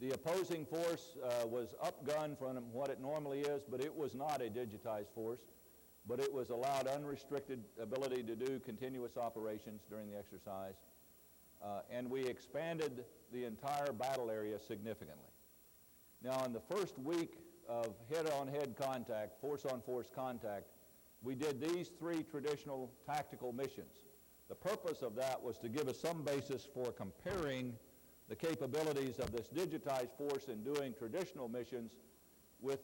The opposing force was upgunned from what it normally is, but it was not a digitized force, but it was allowed unrestricted ability to do continuous operations during the exercise. and we expanded the entire battle area significantly. Now, in the first week of head-on-head contact, force-on-force contact, we did these 3 traditional tactical missions. The purpose of that was to give us some basis for comparing the capabilities of this digitized force in doing traditional missions with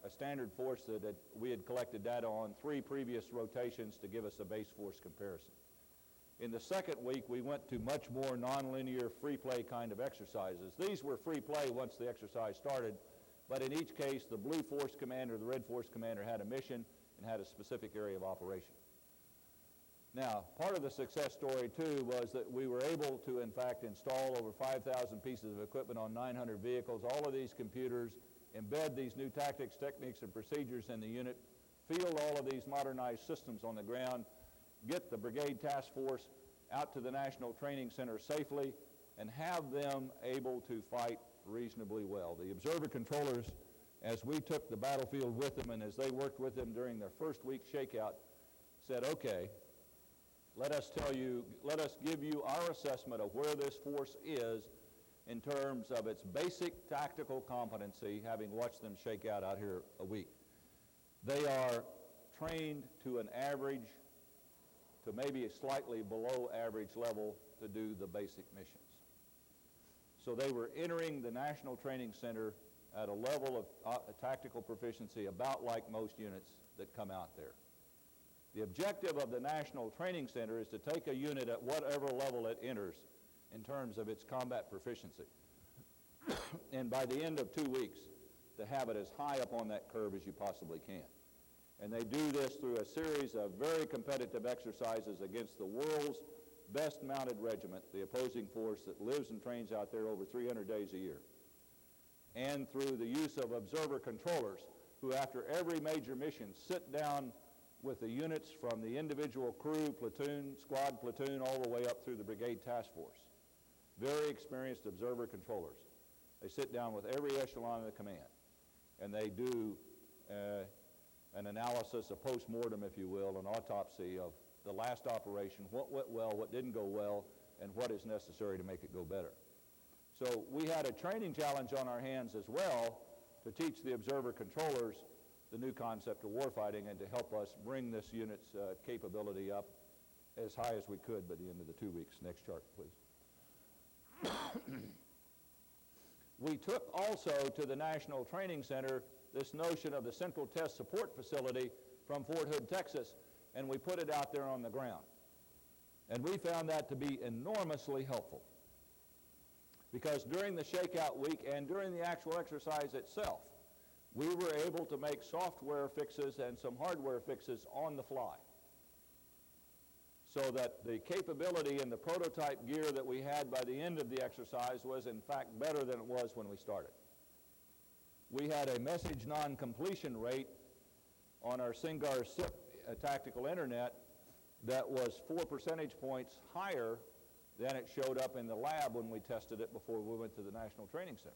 a standard force that we had collected data on 3 previous rotations to give us a base force comparison. In the second week, we went to much more nonlinear free play kind of exercises. These were free play once the exercise started, but in each case, the blue force commander, the red force commander had a mission and had a specific area of operation. Now, part of the success story, too, was that we were able to, in fact, install over 5,000 pieces of equipment on 900 vehicles, all of these computers, embed these new tactics, techniques, and procedures in the unit, field all of these modernized systems on the ground, get the brigade task force out to the National Training Center safely, and have them able to fight reasonably well. The observer controllers, as we took the battlefield with them and as they worked with them during their first week shakeout, said, okay, let us give you our assessment of where this force is in terms of its basic tactical competency, having watched them shake out here a week. They are trained to an average, to maybe a slightly below average level to do the basic missions. So they were entering the National Training Center at a level of tactical proficiency about like most units that come out there. The objective of the National Training Center is to take a unit at whatever level it enters in terms of its combat proficiency. And by the end of 2 weeks, to have it as high up on that curve as you possibly can. And they do this through a series of very competitive exercises against the world's best mounted regiment, the opposing force that lives and trains out there over 300 days a year. And through the use of observer controllers, who after every major mission sit down with the units from the individual crew, platoon, squad, platoon, all the way up through the brigade task force. Very experienced observer controllers. They sit down with every echelon of the command, and they do an analysis, a post-mortem, if you will, an autopsy of the last operation, what went well, what didn't go well, and what is necessary to make it go better. So we had a training challenge on our hands as well to teach the observer controllers the new concept of warfighting and to help us bring this unit's capability up as high as we could by the end of the 2 weeks. Next chart, please. We took also to the National Training Center this notion of the Central Test Support Facility from Fort Hood, Texas, and we put it out there on the ground. And we found that to be enormously helpful, because during the shakeout week and during the actual exercise itself, we were able to make software fixes and some hardware fixes on the fly, so that the capability in the prototype gear that we had by the end of the exercise was in fact better than it was when we started. We had a message non-completion rate on our SINGAR SIP tactical internet that was 4 percentage points higher than it showed up in the lab when we tested it before we went to the National Training Center.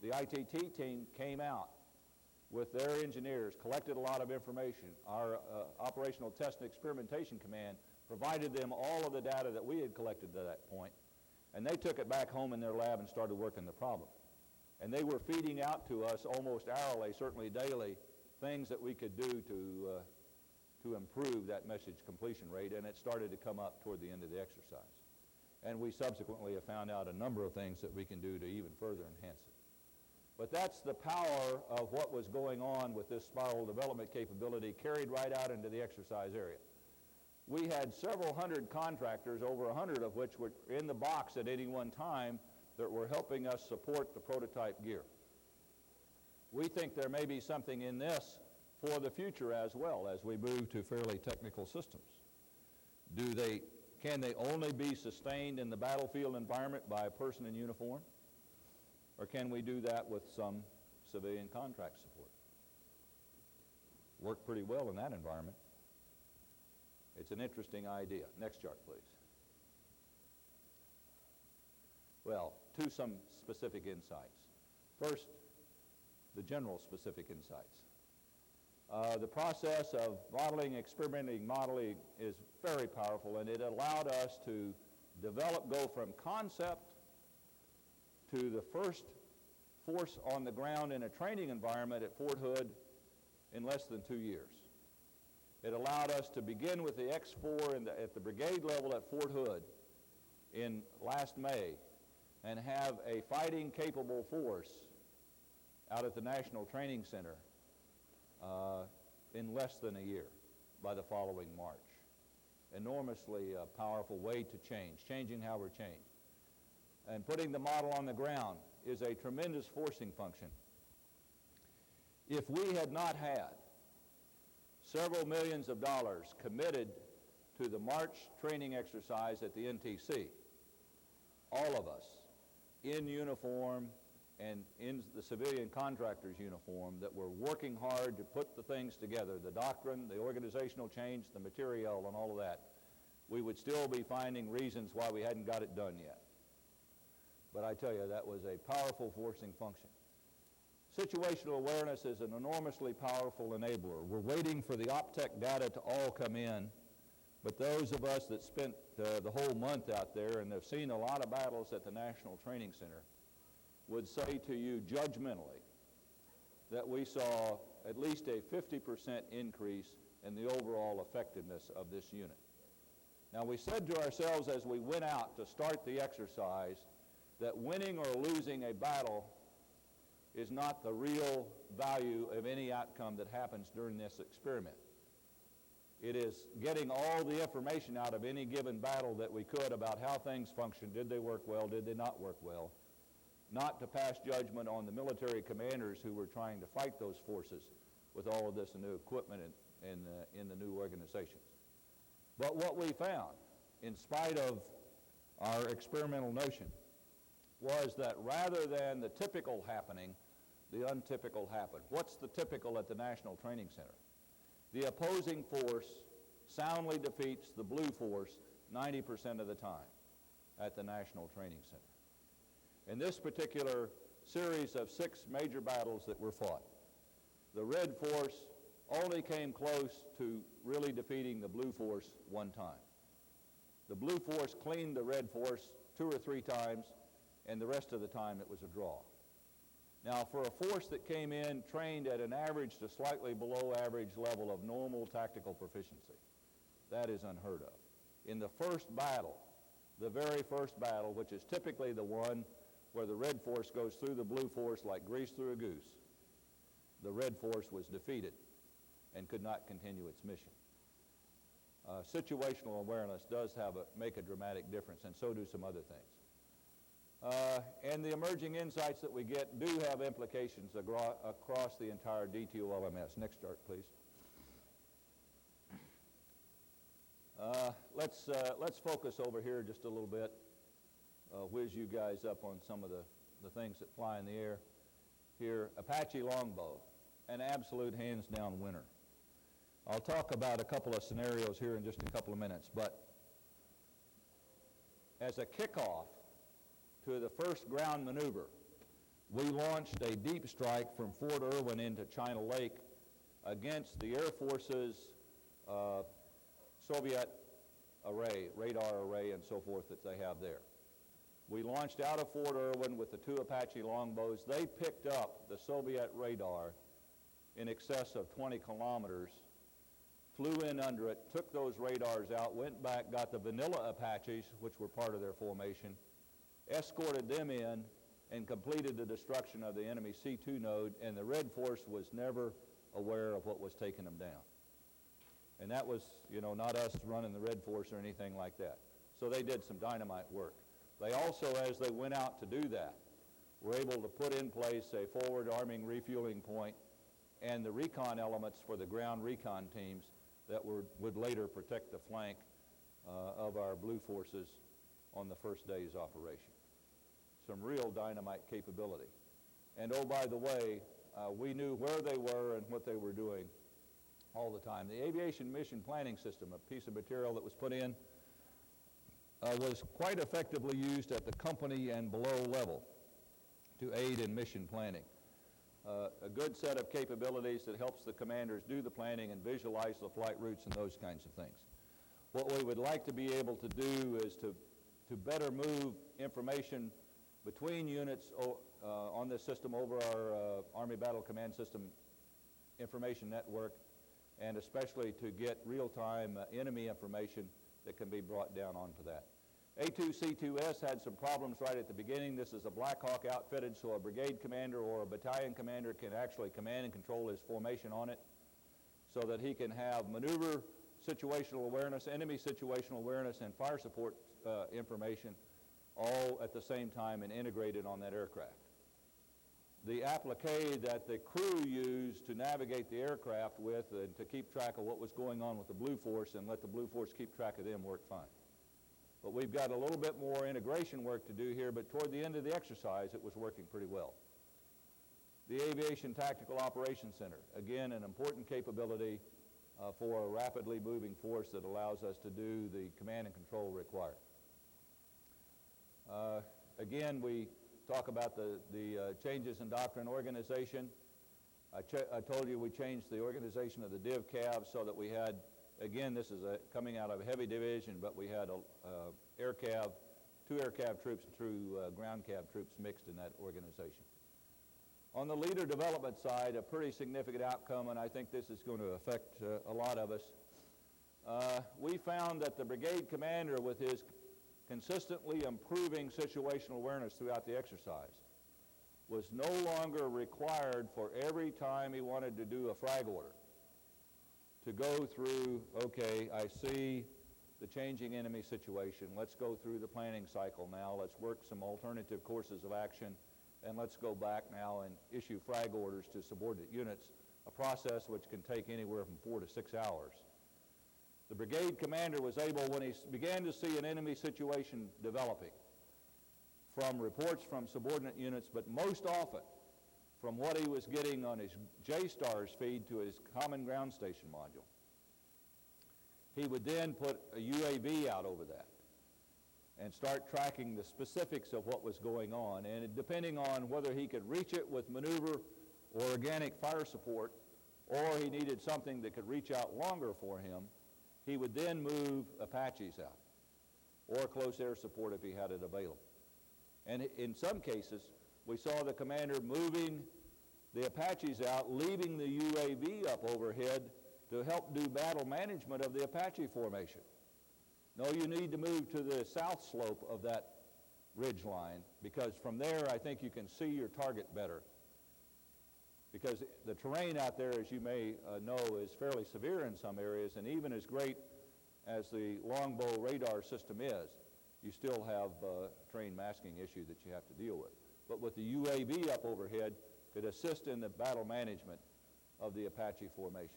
The ITT team came out with their engineers, collected a lot of information. Our Operational Test and Experimentation Command provided them all of the data that we had collected to that point, and they took it back home in their lab and started working the problem. And they were feeding out to us almost hourly, certainly daily, things that we could do to improve that message completion rate, and it started to come up toward the end of the exercise. And we subsequently have found out a number of things that we can do to even further enhance it. But that's the power of what was going on with this spiral development capability carried right out into the exercise area. We had several hundred contractors, over 100 of which were in the box at any one time, that were helping us support the prototype gear. We think there may be something in this for the future as well as we move to fairly technical systems. Can they only be sustained in the battlefield environment by a person in uniform? Or can we do that with some civilian contract support? Work pretty well in that environment. It's an interesting idea. Next chart, please. Well, some specific insights. First, the general specific insights. The process of modeling, experimenting, modeling is very powerful, and it allowed us to go from concept to the first force on the ground in a training environment at Fort Hood in less than 2 years. It allowed us to begin with the X-4 at the brigade level at Fort Hood in last May and have a fighting capable force out at the National Training Center in less than a year by the following March. Enormously powerful way to changing how we're changed. And putting the model on the ground is a tremendous forcing function. If we had not had several millions of dollars committed to the March training exercise at the NTC, all of us in uniform and in the civilian contractor's uniform that were working hard to put the things together, the doctrine, the organizational change, the material, and all of that, we would still be finding reasons why we hadn't got it done yet. But I tell you, that was a powerful forcing function. Situational awareness is an enormously powerful enabler. We're waiting for the OPTEC data to all come in, but those of us that spent the whole month out there and have seen a lot of battles at the National Training Center would say to you judgmentally that we saw at least a 50% increase in the overall effectiveness of this unit. Now, we said to ourselves as we went out to start the exercise that winning or losing a battle is not the real value of any outcome that happens during this experiment. It is getting all the information out of any given battle that we could about how things function. Did they work well? Did they not work well? Not to pass judgment on the military commanders who were trying to fight those forces with all of this new equipment in the new organizations. But what we found, in spite of our experimental notion, was that rather than the typical happening, the untypical happened. What's the typical at the National Training Center? The opposing force soundly defeats the blue force 90% of the time at the National Training Center. In this particular series of 6 major battles that were fought, the red force only came close to really defeating the blue force one time. The blue force cleaned the red force 2 or 3 times, and the rest of the time it was a draw. Now, for a force that came in trained at an average to slightly below average level of normal tactical proficiency, that is unheard of. In the first battle, the very first battle, which is typically the one where the red force goes through the blue force like grease through a goose, the red force was defeated and could not continue its mission. Situational awareness does make a dramatic difference, and so do some other things. And the emerging insights that we get do have implications across the entire DTOLMS. Next chart, please. Let's focus over here just a little bit. Whiz you guys up on some of the things that fly in the air here. Apache Longbow, an absolute hands-down winner. I'll talk about a couple of scenarios here in just a couple of minutes, but as a kickoff to the first ground maneuver, we launched a deep strike from Fort Irwin into China Lake against the Air Force's Soviet array, radar array and so forth that they have there. We launched out of Fort Irwin with the 2 Apache Longbows. They picked up the Soviet radar in excess of 20 kilometers, flew in under it, took those radars out, went back, got the vanilla Apaches, which were part of their formation, escorted them in, and completed the destruction of the enemy C2 node, and the Red Force was never aware of what was taking them down. And that was, not us running the Red Force or anything like that. So they did some dynamite work. They also, as they went out to do that, were able to put in place a forward arming refueling point and the recon elements for the ground recon teams that would later protect the flank of our blue forces on the first day's operation. Some real dynamite capability. And oh, by the way, we knew where they were and what they were doing all the time. The Aviation Mission Planning System, a piece of material that was put in, was quite effectively used at the company and below level to aid in mission planning. a good set of capabilities that helps the commanders do the planning and visualize the flight routes and those kinds of things. What we would like to be able to do is to better move information between units on this system over our Army Battle Command System information network, and especially to get real-time enemy information that can be brought down onto that. A2C2S had some problems right at the beginning. This is a Black Hawk outfitted, so a brigade commander or a battalion commander can actually command and control his formation on it, so that he can have maneuver situational awareness, enemy situational awareness, and fire support information all at the same time and integrated on that aircraft. The applique that the crew used to navigate the aircraft with and to keep track of what was going on with the Blue Force and let the Blue Force keep track of them worked fine. But we've got a little bit more integration work to do here, but toward the end of the exercise, it was working pretty well. The Aviation Tactical Operations Center, again, an important capability for a rapidly moving force that allows us to do the command and control required. Again, we talk about the changes in doctrine organization. I told you we changed the organization of the Div Cav so that we had, again, this is coming out of a heavy division, but we had air cav, 2 air cav troops and 2 ground cav troops mixed in that organization. On the leader development side, a pretty significant outcome, and I think this is going to affect a lot of us. We found that the brigade commander, with his consistently improving situational awareness throughout the exercise, was no longer required for every time he wanted to do a frag order to go through, okay, I see the changing enemy situation. Let's go through the planning cycle now. Let's work some alternative courses of action, and let's go back now and issue frag orders to subordinate units, a process which can take anywhere from 4 to 6 hours. The brigade commander was able, when he began to see an enemy situation developing, from reports from subordinate units, but most often from what he was getting on his J-STARS feed to his Common Ground Station module, he would then put a UAV out over that and start tracking the specifics of what was going on. And depending on whether he could reach it with maneuver or organic fire support, or he needed something that could reach out longer for him, he would then move Apaches out, or close air support if he had it available. And in some cases, we saw the commander moving the Apaches out, leaving the UAV up overhead to help do battle management of the Apache formation. No, you need to move to the south slope of that ridge line, because from there I think you can see your target better. Because the terrain out there, as you may know, is fairly severe in some areas, and even as great as the longbow radar system is, you still have a terrain masking issue that you have to deal with. But with the UAV up overhead, could assist in the battle management of the Apache formations.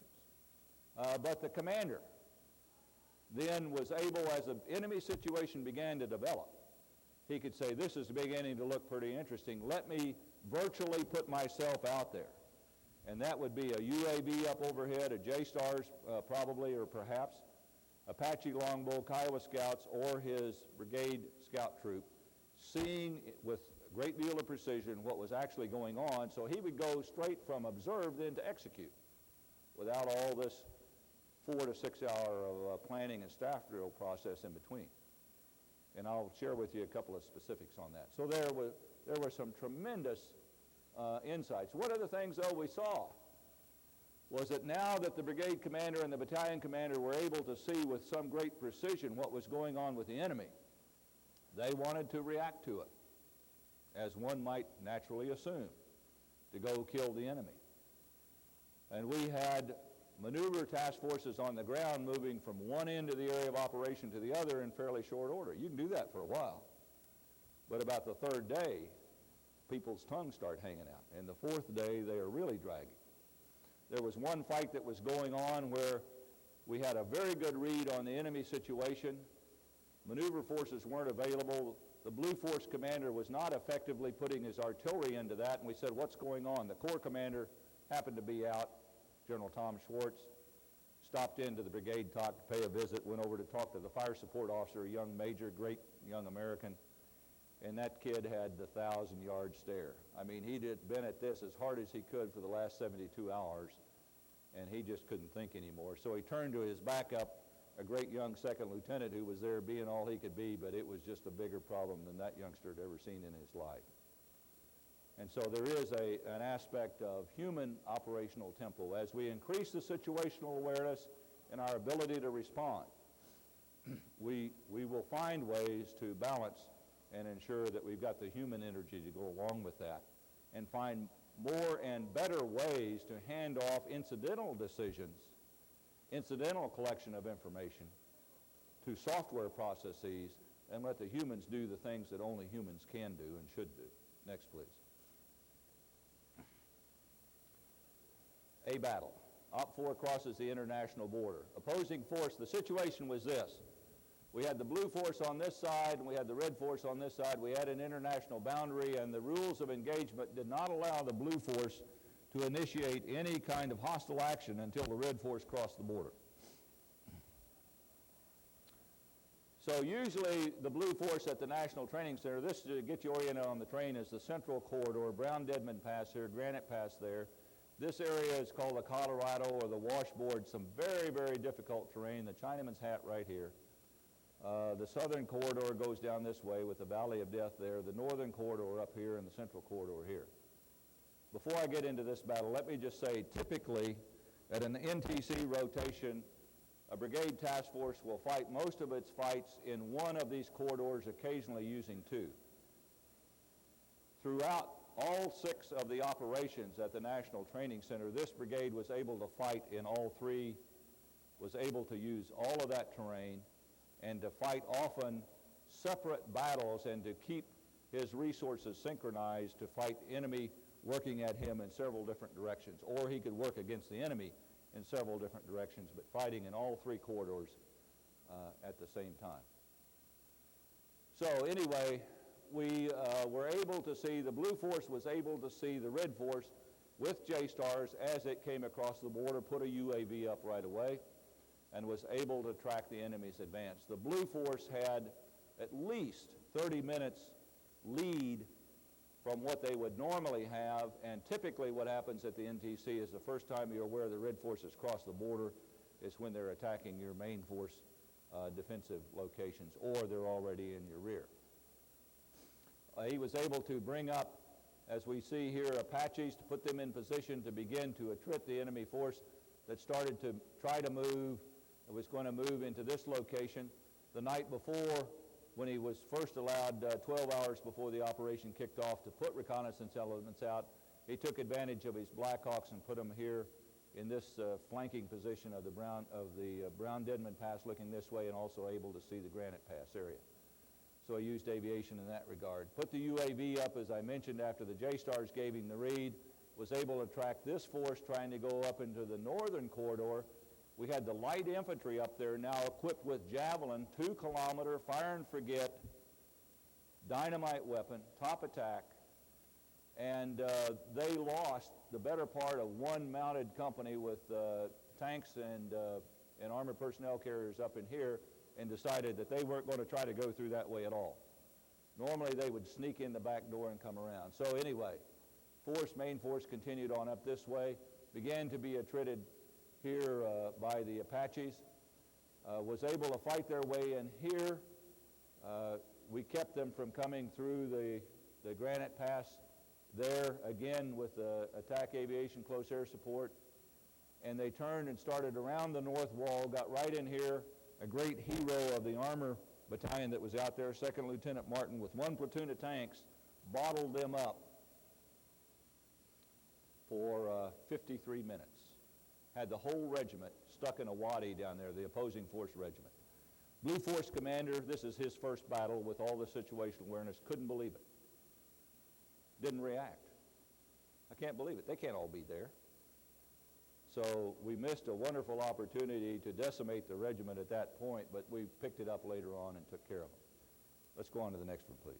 But the commander then was able, as the enemy situation began to develop, he could say, this is beginning to look pretty interesting. Let me virtually put myself out there. And that would be a UAV up overhead, a J-STARS probably, or perhaps, Apache Longbow, Kiowa Scouts, or his brigade scout troop, seeing with a great deal of precision what was actually going on, so he would go straight from observe then to execute without all this 4 to 6 hour of planning and staff drill process in between. And I'll share with you a couple of specifics on that. So there were some tremendous insights. One of the things, though, we saw was that now that the brigade commander and the battalion commander were able to see with some great precision what was going on with the enemy, they wanted to react to it, as one might naturally assume, to go kill the enemy. And we had maneuver task forces on the ground moving from one end of the area of operation to the other in fairly short order. You can do that for a while. But about the 3rd day, people's tongues start hanging out. And the 4th day, they are really dragging. There was one fight that was going on where we had a very good read on the enemy situation. Maneuver forces weren't available. The Blue Force commander was not effectively putting his artillery into that, and we said, what's going on? The Corps commander happened to be out, General Tom Schwartz, stopped into the brigade, talked, to pay a visit, went over to talk to the fire support officer, a young major, great young American, and that kid had the 1,000-yard stare. I mean, he'd been at this as hard as he could for the last 72 hours, and he just couldn't think anymore. So he turned to his backup, a great young second lieutenant who was there being all he could be, but it was just a bigger problem than that youngster had ever seen in his life. And so there is an aspect of human operational tempo. As we increase the situational awareness and our ability to respond, we will find ways to balance and ensure that we've got the human energy to go along with that, and find more and better ways to hand off incidental decisions, incidental collection of information to software processes, and let the humans do the things that only humans can do and should do. Next, please. A battle. OPFOR crosses the international border. Opposing force, the situation was this. We had the blue force on this side, and we had the red force on this side. We had an international boundary, and the rules of engagement did not allow the blue force to initiate any kind of hostile action until the red force crossed the border. So usually the blue force at the National Training Center, this to get you oriented on the terrain, is the central corridor, Brown-Deadman Pass here, Granite Pass there. This area is called the Colorado or the washboard, some very, very difficult terrain, the Chinaman's hat right here. The southern corridor goes down this way with the Valley of Death there, the northern corridor up here, and the central corridor here. Before I get into this battle, let me just say, typically, at an NTC rotation, a brigade task force will fight most of its fights in one of these corridors, occasionally using two. Throughout all 6 of the operations at the National Training Center, this brigade was able to fight in all 3, was able to use all of that terrain, and to fight often separate battles and to keep his resources synchronized to fight enemy working at him in several different directions. Or he could work against the enemy in several different directions, but fighting in all 3 corridors at the same time. So anyway, we were able to see, the blue force was able to see the red force with J-stars as it came across the border, put a UAV up right away, and was able to track the enemy's advance. The blue force had at least 30 minutes lead from what they would normally have, and typically what happens at the NTC is the first time you're aware the red force has crossed the border is when they're attacking your main force defensive locations, or they're already in your rear. He was able to bring up, as we see here, Apaches to put them in position to begin to attrit the enemy force that started to try to move. It was going to move into this location. The night before, when he was first allowed 12 hours before the operation kicked off to put reconnaissance elements out, he took advantage of his Blackhawks and put them here in this flanking position of the Brown-Deadman Pass, looking this way, and also able to see the Granite Pass area. So he used aviation in that regard. Put the UAV up, as I mentioned, after the J-stars gave him the read, was able to track this force trying to go up into the northern corridor. We had the light infantry up there now equipped with Javelin, 2-kilometer fire and forget, dynamite weapon, top attack, and they lost the better part of 1 mounted company with tanks and armored personnel carriers up in here, and decided that they weren't going to try to go through that way at all. Normally they would sneak in the back door and come around. So anyway, main force continued on up this way, began to be attrited here by the Apaches, was able to fight their way in here. We kept them from coming through the Granite Pass there, again with attack aviation close air support, and they turned and started around the north wall, got right in here. A great hero of the armor battalion that was out there, Second Lieutenant Martin, with 1 platoon of tanks, bottled them up for 53 minutes. Had the whole regiment stuck in a wadi down there, the opposing force regiment. Blue Force commander, this is his first battle with all the situational awareness, couldn't believe it. Didn't react. I can't believe it. They can't all be there. So we missed a wonderful opportunity to decimate the regiment at that point, but we picked it up later on and took care of them. Let's go on to the next one, please.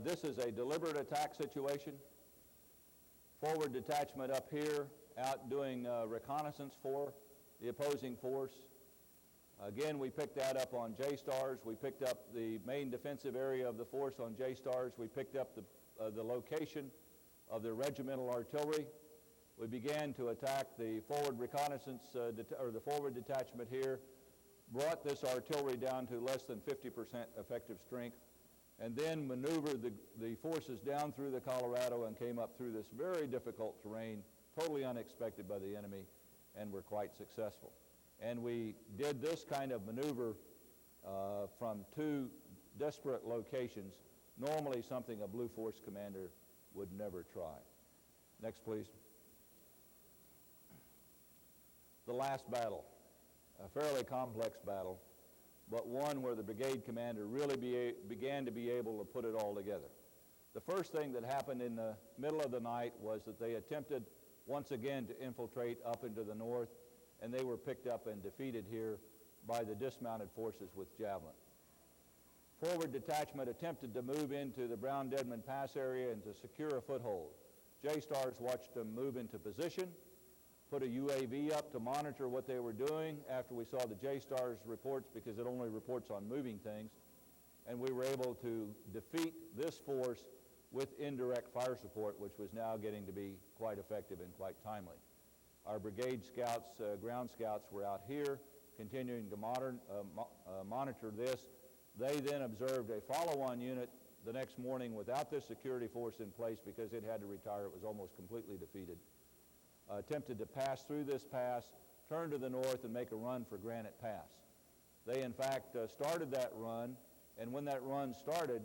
This is a deliberate attack situation. Forward detachment up here, out doing reconnaissance for the opposing force. Again, we picked that up on J-stars. We picked up the main defensive area of the force on J-stars. We picked up the location of the regimental artillery. We began to attack the forward reconnaissance, or the forward detachment here, brought this artillery down to less than 50% effective strength, and then maneuvered the forces down through the Colorado and came up through this very difficult terrain, totally unexpected by the enemy, and were quite successful. And we did this kind of maneuver from two disparate locations, normally something a Blue Force commander would never try. Next, please. The last battle, a fairly complex battle, but one where the brigade commander really began to be able to put it all together. The first thing that happened in the middle of the night was that they attempted once again to infiltrate up into the north, and they were picked up and defeated here by the dismounted forces with Javelin. Forward detachment attempted to move into the Brown-Deadman Pass area and to secure a foothold. J-stars watched them move into position, put a UAV up to monitor what they were doing after we saw the J-stars reports, because it only reports on moving things, and we were able to defeat this force with indirect fire support, which was now getting to be quite effective and quite timely. Our brigade scouts, ground scouts, were out here continuing to monitor this. They then observed a follow-on unit the next morning without this security force in place because it had to retire. It was almost completely defeated. Attempted to pass through this pass, turn to the north, and make a run for Granite Pass. They, in fact, started that run, and when that run started,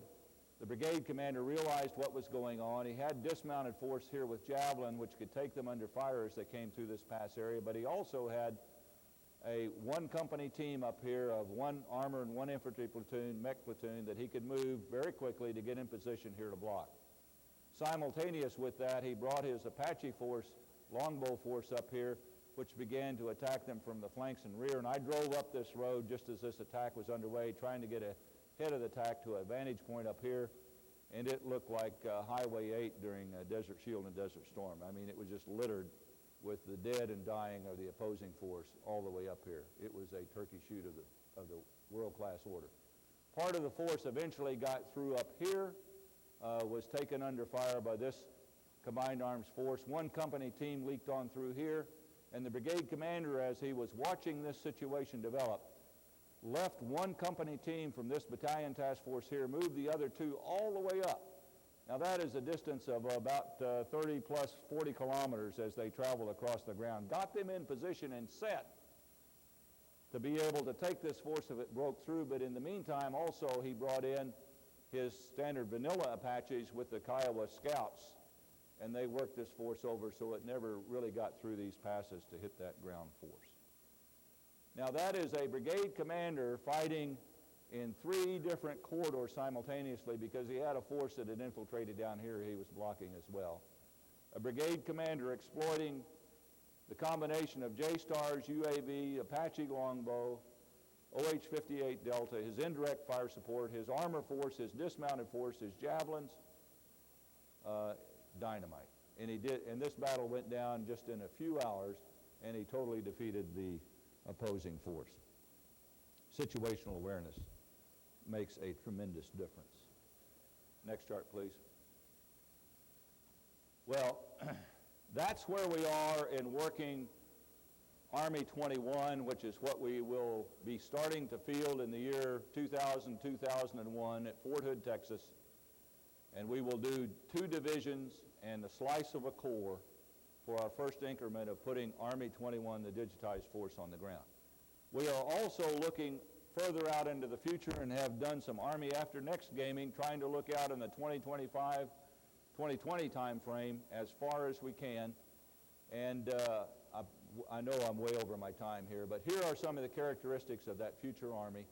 the brigade commander realized what was going on. He had dismounted force here with Javelin, which could take them under fire as they came through this pass area, but he also had a one-company team up here of one armor and one infantry platoon, mech platoon, that he could move very quickly to get in position here to block. Simultaneous with that, he brought his Apache force, longbow force up here, which began to attack them from the flanks and rear. And I drove up this road just as this attack was underway, trying to get ahead of the attack to a vantage point up here, and it looked like Highway 8 during Desert Shield and Desert Storm. I mean, it was just littered with the dead and dying of the opposing force all the way up here. It was a turkey shoot of the world-class order. Part of the force eventually got through up here, was taken under fire by this combined arms force. One company team leaked on through here, and the brigade commander, as he was watching this situation develop, left one company team from this battalion task force here, moved the other two all the way up. Now that is a distance of about 30 plus 40 kilometers as they traveled across the ground. Got them in position and set to be able to take this force if it broke through, but in the meantime also he brought in his standard vanilla Apaches with the Kiowa Scouts, and they worked this force over so it never really got through these passes to hit that ground force. Now that is a brigade commander fighting in 3 different corridors simultaneously because he had a force that had infiltrated down here he was blocking as well. A brigade commander exploiting the combination of J-stars, UAV, Apache longbow, OH-58 Delta, his indirect fire support, his armor force, his dismounted force, his javelins, dynamite. And this battle went down just in a few hours, and he totally defeated the opposing force. Situational awareness makes a tremendous difference. Next chart, please. Well, that's where we are in working Army 21, which is what we will be starting to field in the year 2000-2001 at Fort Hood, Texas. And we will do 2 divisions and a slice of a corps for our first increment of putting Army 21, the digitized force, on the ground. We are also looking further out into the future and have done some Army After Next gaming, trying to look out in the 2025, 2020 time frame as far as we can. And I know I'm way over my time here, but here are some of the characteristics of that future Army.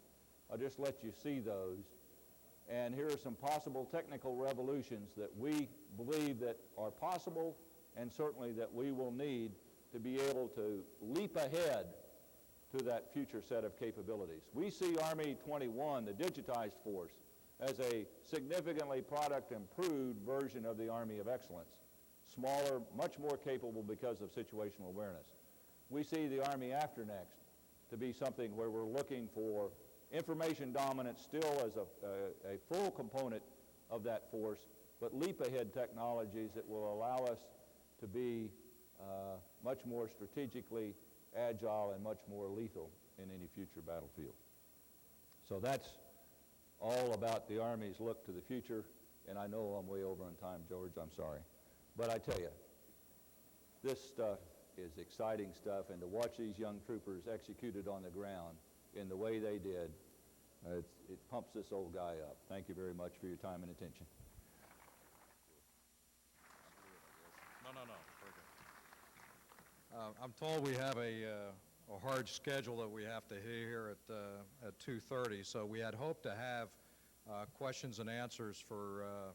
I'll just let you see those. And here are some possible technical revolutions that we believe that are possible and certainly that we will need to be able to leap ahead to that future set of capabilities. We see Army 21, the digitized force, as a significantly product improved version of the Army of Excellence. Smaller, much more capable because of situational awareness. We see the Army After Next to be something where we're looking for information dominance still as a full component of that force, but leap-ahead technologies that will allow us to be much more strategically agile and much more lethal in any future battlefield. So that's all about the Army's look to the future, and I know I'm way over on time, George, I'm sorry. But I tell you, this stuff is exciting stuff, and to watch these young troopers executed on the ground in the way they did, it pumps this old guy up. Thank you very much for your time and attention. I'm told we have a hard schedule that we have to hit here at 2:30, so we had hoped to have questions and answers for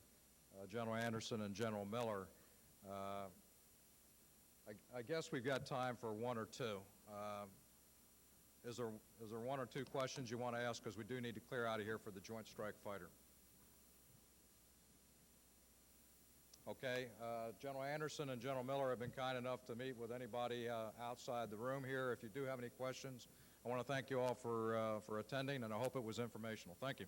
General Anderson and General Miller. I guess we've got time for one or two. Is there one or two questions you want to ask, because we do need to clear out of here for the Joint Strike Fighter? Okay, General Anderson and General Miller have been kind enough to meet with anybody outside the room here. If you do have any questions, I want to thank you all for attending, and I hope it was informational. Thank you.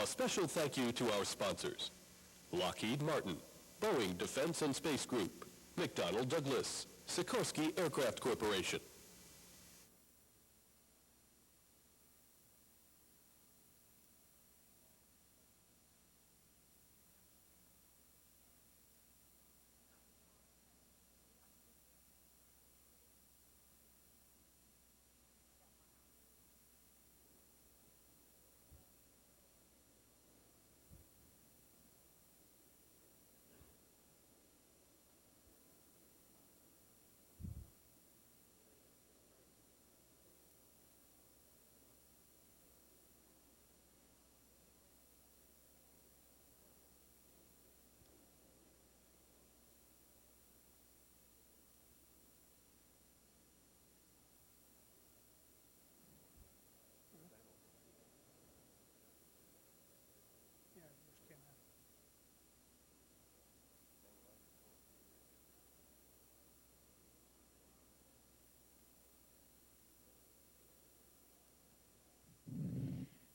A special thank you to our sponsors: Lockheed Martin, Boeing Defense and Space Group, McDonnell Douglas, Sikorsky Aircraft Corporation.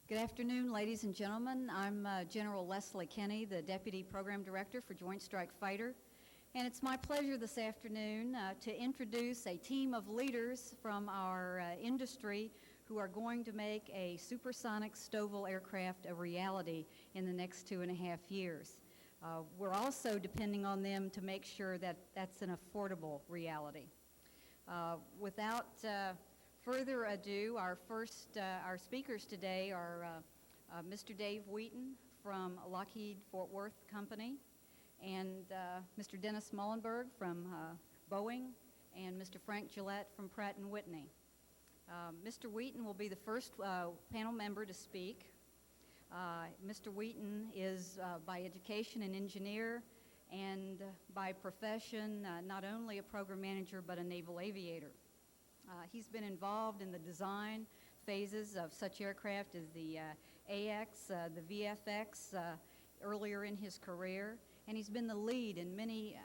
Good afternoon, ladies and gentlemen. I'm General Leslie Kenny, the Deputy Program Director for Joint Strike Fighter, and it's my pleasure this afternoon to introduce a team of leaders from our industry who are going to make a supersonic STOVL aircraft a reality in the next 2.5 years. We're also depending on them to make sure that that's an affordable reality. Without further ado, our speakers today are Mr. Dave Wheaton from Lockheed Fort Worth Company, and Mr. Dennis Muhlenberg from Boeing, and Mr. Frank Gillette from Pratt & Whitney. Mr. Wheaton will be the first panel member to speak. Mr. Wheaton is by education an engineer, and by profession not only a program manager but a naval aviator. He's been involved in the design phases of such aircraft as the AX, the VFX earlier in his career, and he's been the lead in many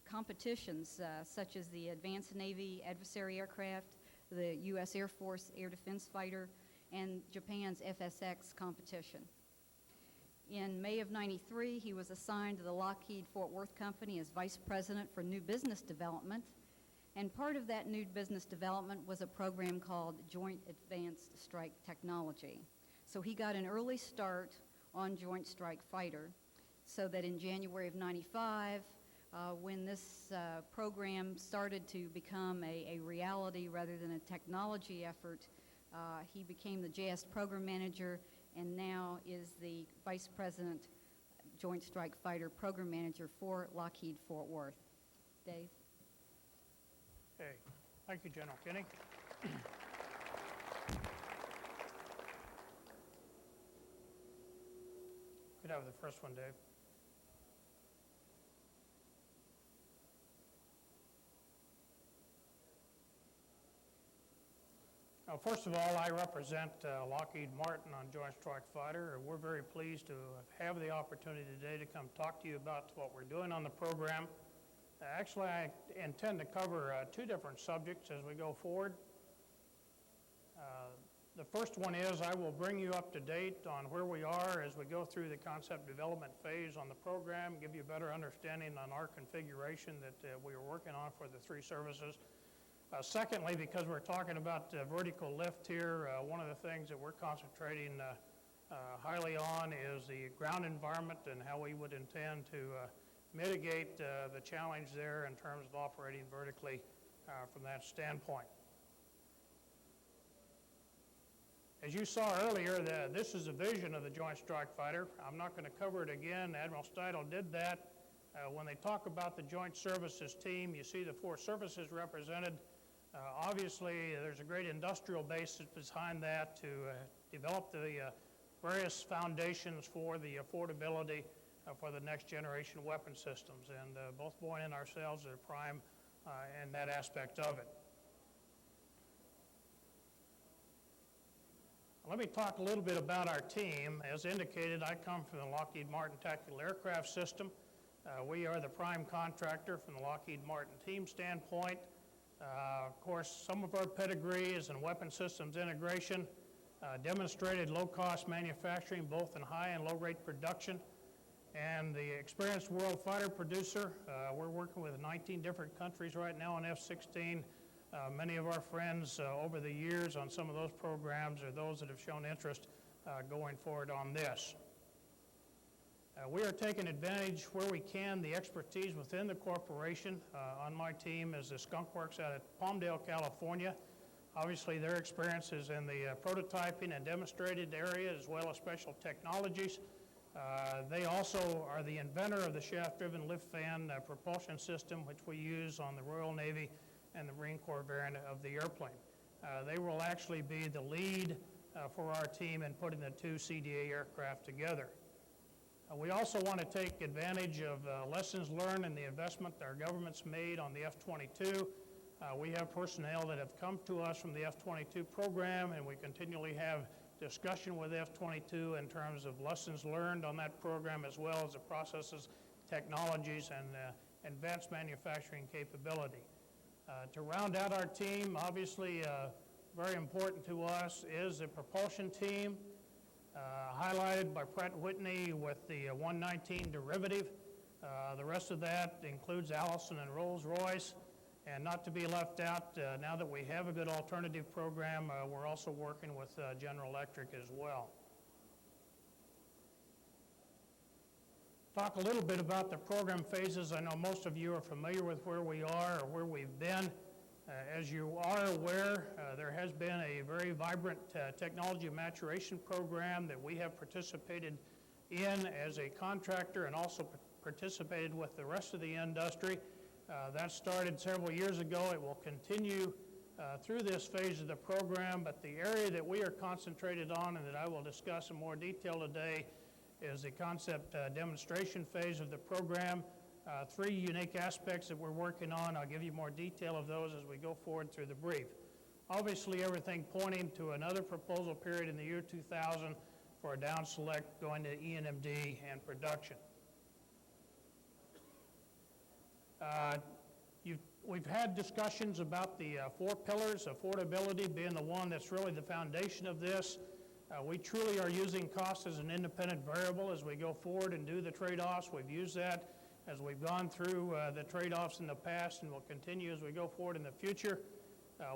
competitions such as the Advanced Navy Adversary Aircraft, the U.S. Air Force Air Defense Fighter, and Japan's FSX competition. In May of '93, he was assigned to the Lockheed Fort Worth Company as Vice President for New Business Development, and part of that new business development was a program called Joint Advanced Strike Technology. So he got an early start on Joint Strike Fighter, so that in January of '95, when this program started to become a reality rather than a technology effort, he became the JS program manager and now is the Vice President Joint Strike Fighter Program Manager for Lockheed Fort Worth. Dave? Okay. Thank you, General Kenny. Could have the first one, Dave. First of all, I represent Lockheed Martin on Joint Strike Fighter. We're very pleased to have the opportunity today to come talk to you about what we're doing on the program. Actually, I intend to cover two different subjects as we go forward. The first one is I will bring you up to date on where we are as we go through the concept development phase on the program, give you a better understanding on our configuration that we are working on for the three services. Secondly, because we're talking about vertical lift here, one of the things that we're concentrating highly on is the ground environment and how we would intend to mitigate the challenge there in terms of operating vertically from that standpoint. As you saw earlier, this is a vision of the Joint Strike Fighter. I'm not going to cover it again. Admiral Steidl did that. When they talk about the Joint Services team, you see the four services represented. Obviously, there's a great industrial basis behind that to develop the various foundations for the affordability for the next generation weapon systems. And both Boeing and ourselves are prime in that aspect of it. Let me talk a little bit about our team. As indicated, I come from the Lockheed Martin Tactical Aircraft System. We are the prime contractor from the Lockheed Martin team standpoint. Of course, some of our pedigree is in weapon systems integration, demonstrated low-cost manufacturing, both in high and low-rate production, and the experienced world fighter producer. We're working with 19 different countries right now on F-16. Many of our friends over the years on some of those programs are those that have shown interest going forward on this. We are taking advantage where we can, the expertise within the corporation. On my team is the Skunk Works out at Palmdale, California. Obviously, their experience is in the prototyping and demonstrated area as well as special technologies. They also are the inventor of the shaft-driven lift fan propulsion system, which we use on the Royal Navy and the Marine Corps variant of the airplane. They will actually be the lead for our team in putting the two CDA aircraft together. We also want to take advantage of lessons learned and the investment that our government's made on the F-22. We have personnel that have come to us from the F-22 program, and we continually have discussion with F-22 in terms of lessons learned on that program, as well as the processes, technologies, and advanced manufacturing capability. To round out our team, obviously very important to us is the propulsion team, highlighted by Pratt & Whitney with the 119 derivative. The rest of that includes Allison and Rolls-Royce. And not to be left out, now that we have a good alternative program, we're also working with General Electric as well. Talk a little bit about the program phases. I know most of you are familiar with where we are or where we've been. As you are aware, there has been a very vibrant technology maturation program that we have participated in as a contractor and also participated with the rest of the industry. That started several years ago. It will continue through this phase of the program, but the area that we are concentrated on and that I will discuss in more detail today is the concept demonstration phase of the program. Three unique aspects that we're working on. I'll give you more detail of those as we go forward through the brief. Obviously, everything pointing to another proposal period in the year 2000 for a down select going to ENMD and production. We've had discussions about the four pillars, affordability being the one that's really the foundation of this. We truly are using cost as an independent variable as we go forward and do the trade-offs. We've used that as we've gone through the trade-offs in the past and will continue as we go forward in the future.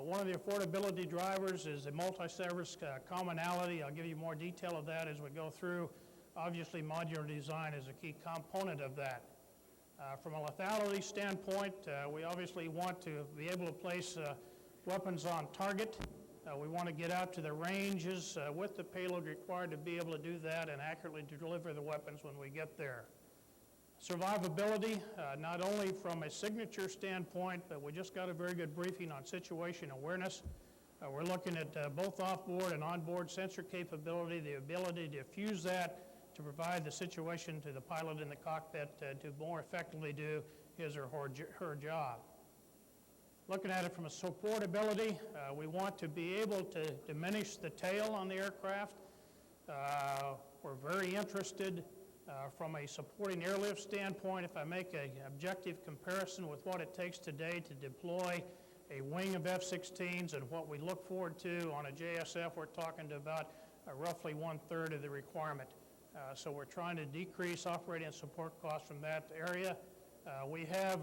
One of the affordability drivers is a multi-service commonality. I'll give you more detail of that as we go through. Obviously, modular design is a key component of that. From a lethality standpoint, we obviously want to be able to place weapons on target. We want to get out to the ranges with the payload required to be able to do that and accurately deliver the weapons when we get there. Survivability, not only from a signature standpoint, but we just got a very good briefing on situation awareness. We're looking at both off-board and on-board sensor capability, the ability to fuse that to provide the situation to the pilot in the cockpit to more effectively do his or her job. Looking at it from a supportability, we want to be able to diminish the tail on the aircraft. We're very interested from a supporting airlift standpoint. If I make an objective comparison with what it takes today to deploy a wing of F-16s and what we look forward to on a JSF, we're talking to about roughly 1/3 of the requirement. So we're trying to decrease operating and support costs from that area. We have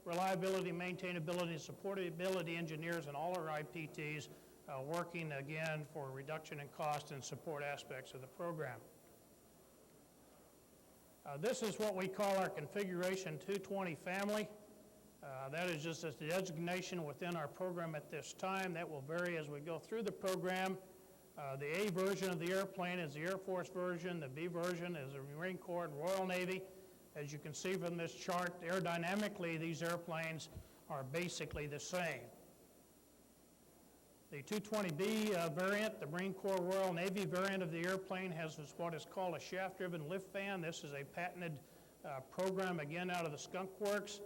reliability, maintainability, and supportability engineers in all our IPTs working again for reduction in cost and support aspects of the program. This is what we call our configuration 220 family. That is just a designation within our program at this time. That will vary as we go through the program. The A version of the airplane is the Air Force version. The B version is the Marine Corps and Royal Navy. As you can see from this chart, aerodynamically, these airplanes are basically the same. The 220B variant, the Marine Corps Royal Navy variant of the airplane, has what is called a shaft-driven lift fan. This is a patented program, again, out of the Skunk Works.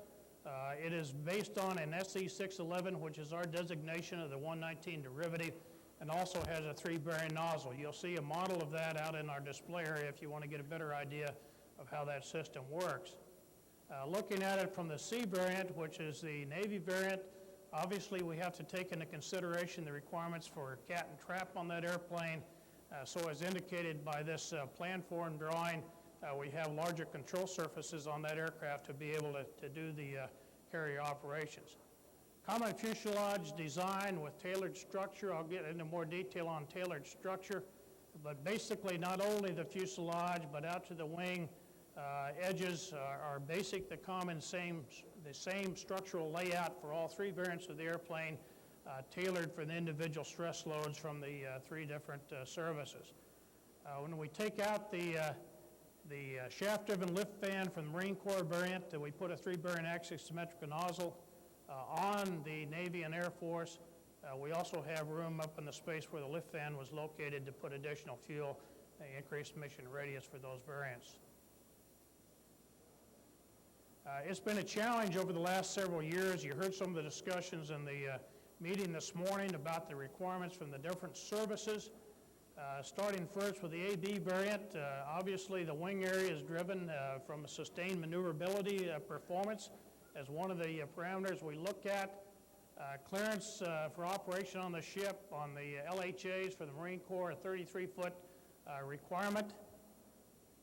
It is based on an SE611, which is our designation of the 119 derivative, and also has a 3-bearing nozzle. You'll see a model of that out in our display area if you want to get a better idea of how that system works. Looking at it from the C variant, which is the Navy variant, obviously we have to take into consideration the requirements for cat and trap on that airplane. So as indicated by this plan form drawing, we have larger control surfaces on that aircraft to be able to do the carrier operations. Common fuselage design with tailored structure. I'll get into more detail on tailored structure, but basically not only the fuselage, but out to the wing edges are basic, the same structural layout for all 3 variants of the airplane, tailored for the individual stress loads from the 3 different services. When we take out the shaft-driven lift fan from the Marine Corps variant, we put a 3-bearing axial symmetrical nozzle on the Navy and Air Force. We also have room up in the space where the lift fan was located to put additional fuel and increase mission radius for those variants. It's been a challenge over the last several years. You heard some of the discussions in the meeting this morning about the requirements from the different services. Starting first with the AB variant, obviously the wing area is driven from a sustained maneuverability performance as one of the parameters we look at. Clearance for operation on the ship on the LHAs for the Marine Corps, a 33-foot requirement.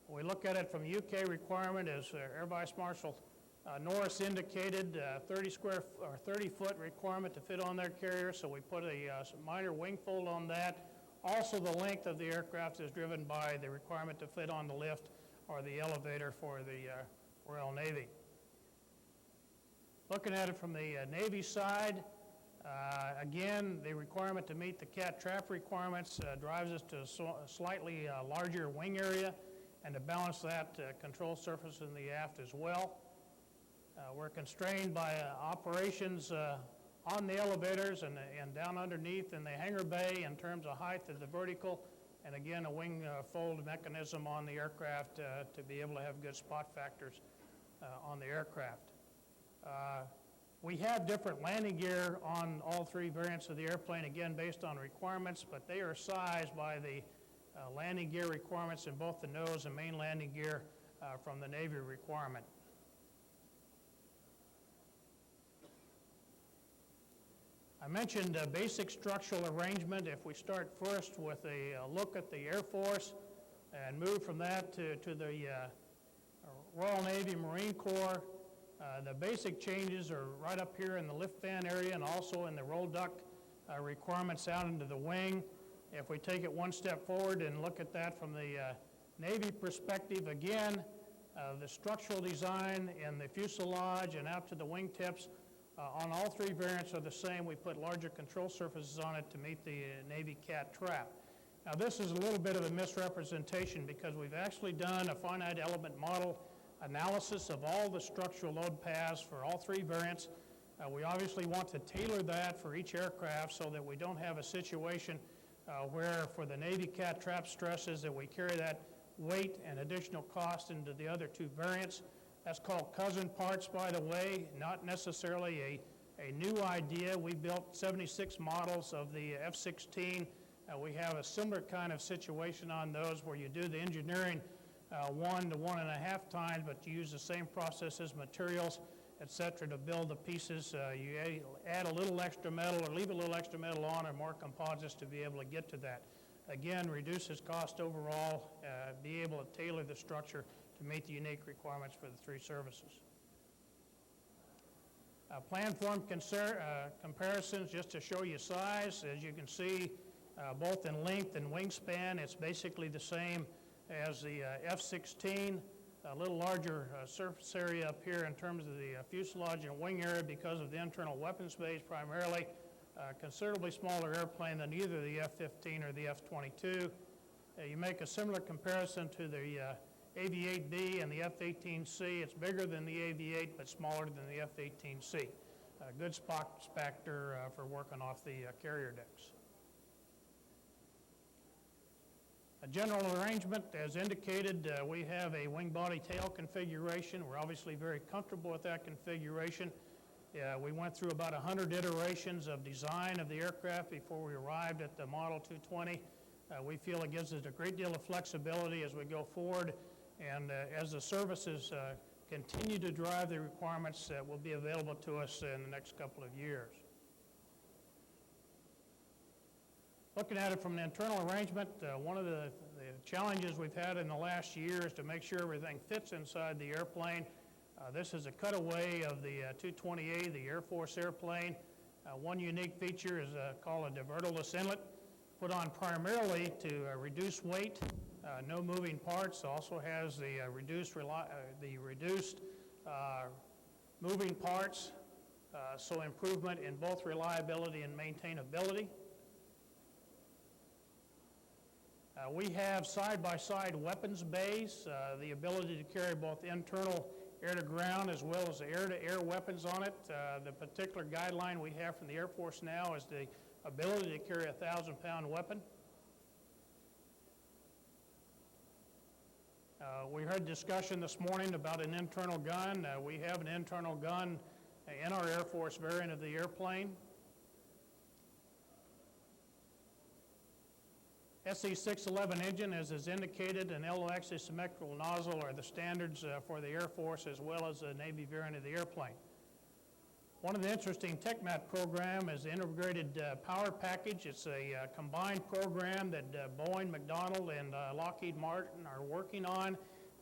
We look at it from the UK requirement, as Air Vice Marshal Norris indicated, 30-foot requirement to fit on their carrier, so we put a minor wing fold on that. Also, the length of the aircraft is driven by the requirement to fit on the lift or the elevator for the Royal Navy. Looking at it from the Navy side, again, the requirement to meet the cat trap requirements drives us to a slightly larger wing area, and to balance that, control surface in the aft as well. We're constrained by operations on the elevators and down underneath in the hangar bay in terms of height of the vertical, and again, a wing fold mechanism on the aircraft to be able to have good spot factors on the aircraft. We have different landing gear on all 3 variants of the airplane, again, based on requirements, but they are sized by the landing gear requirements in both the nose and main landing gear from the Navy requirement. I mentioned basic structural arrangement. If we start first with a look at the Air Force and move from that to the Royal Navy, Marine Corps, the basic changes are right up here in the lift fan area and also in the roll duct requirements out into the wing. If we take it one step forward and look at that from the Navy perspective, again, the structural design in the fuselage and out to the wingtips On all three variants are the same. We put larger control surfaces on it to meet the Navy CAT trap. Now this is a little bit of a misrepresentation because we've actually done a finite element model analysis of all the structural load paths for all three variants. We obviously want to tailor that for each aircraft so that we don't have a situation where for the Navy CAT trap stresses that we carry that weight and additional cost into the other two variants. That's called cousin parts, by the way, not necessarily a new idea. We built 76 models of the F-16. We have a similar kind of situation on those where you do the engineering 1 to 1.5 times, but you use the same processes, materials, et cetera, to build the pieces. You add a little extra metal or leave a little extra metal on or more composites to be able to get to that. Again, reduces cost overall, be able to tailor the structure to meet the unique requirements for the three services. Plan form comparisons just to show you size. As you can see, both in length and wingspan, it's basically the same as the F-16. A little larger surface area up here in terms of the fuselage and wing area because of the internal weapons base primarily. Considerably smaller airplane than either the F-15 or the F-22. You make a similar comparison to the AV-8B and the F-18C. It's bigger than the AV-8 but smaller than the F-18C. Good spot factor for working off the carrier decks. A general arrangement, as indicated, we have a wing body tail configuration. We're obviously very comfortable with that configuration. We went through about 100 iterations of design of the aircraft before we arrived at the Model 220. We feel it gives us a great deal of flexibility as we go forward, and as the services continue to drive the requirements that will be available to us in the next couple of years. Looking at it from an internal arrangement, one of the challenges we've had in the last year is to make sure everything fits inside the airplane. This is a cutaway of the 220A, the Air Force airplane. One unique feature is called a diverterless inlet, put on primarily to reduce weight, no moving parts. Also has the reduced moving parts, so improvement in both reliability and maintainability. We have side-by-side weapons bays, the ability to carry both internal air-to-ground as well as air-to-air weapons on it. The particular guideline we have from the Air Force now is the ability to carry a 1,000-pound weapon. We heard discussion this morning about an internal gun. We have an internal gun in our Air Force variant of the airplane. SE611 engine, as is indicated, an L-axis symmetrical nozzle are the standards for the Air Force as well as the Navy variant of the airplane. One of the interesting TechMat program is the integrated power package. It's a combined program that Boeing, McDonnell, and Lockheed Martin are working on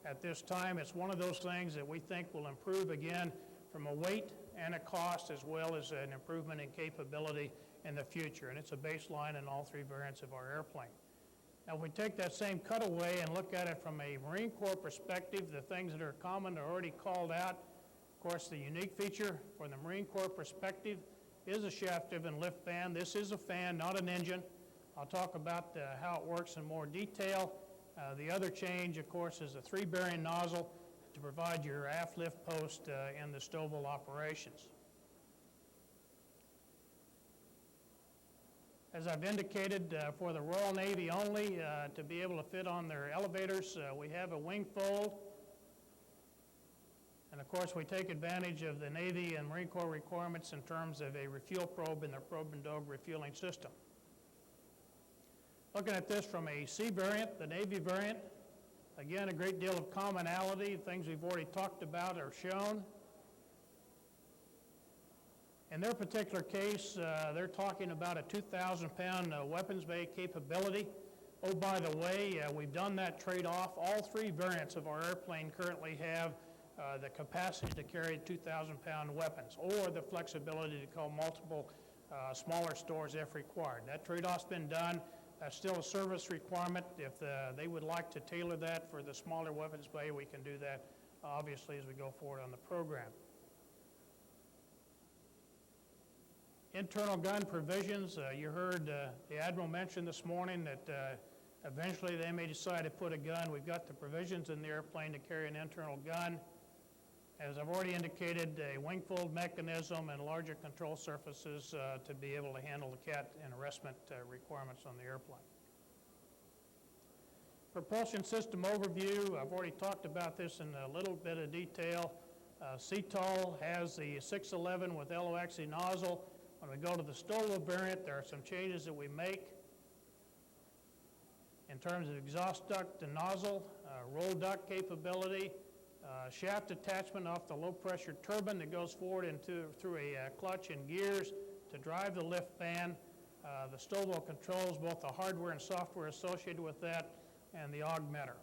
at this time. It's one of those things that we think will improve again from a weight and a cost as well as an improvement in capability in the future. And it's a baseline in all three variants of our airplane. Now, if we take that same cutaway and look at it from a Marine Corps perspective, the things that are common are already called out. Of course, the unique feature for the Marine Corps perspective is a shaft-driven lift fan. This is a fan, not an engine. I'll talk about how it works in more detail. The other change, of course, is a 3-bearing nozzle to provide your aft lift post in the STOVL operations. As I've indicated, for the Royal Navy only, to be able to fit on their elevators, we have a wing fold. And of course, we take advantage of the Navy and Marine Corps requirements in terms of a refuel probe in their probe and dog refueling system. Looking at this from a C variant, the Navy variant, again, a great deal of commonality. Things we've already talked about are shown. In their particular case, they're talking about a 2,000-pound weapons bay capability. Oh, by the way, we've done that trade-off. All three variants of our airplane currently have the capacity to carry 2,000-pound weapons or the flexibility to call multiple smaller stores if required. That trade-off's been done. That's still a service requirement. If they would like to tailor that for the smaller weapons bay, we can do that, obviously, as we go forward on the program. Internal gun provisions, you heard the Admiral mention this morning that eventually they may decide to put a gun. We've got the provisions in the airplane to carry an internal gun. As I've already indicated, a wing fold mechanism and larger control surfaces to be able to handle the CAT and arrestment requirements on the airplane. Propulsion system overview, I've already talked about this in a little bit of detail. VTOL has the 611 with LO-axis nozzle. When we go to the STOLO variant, there are some changes that we make in terms of exhaust duct and nozzle, roll duct capability, shaft attachment off the low-pressure turbine that goes forward through a clutch and gears to drive the lift fan. The STOLO controls both the hardware and software associated with that, and the augmenter.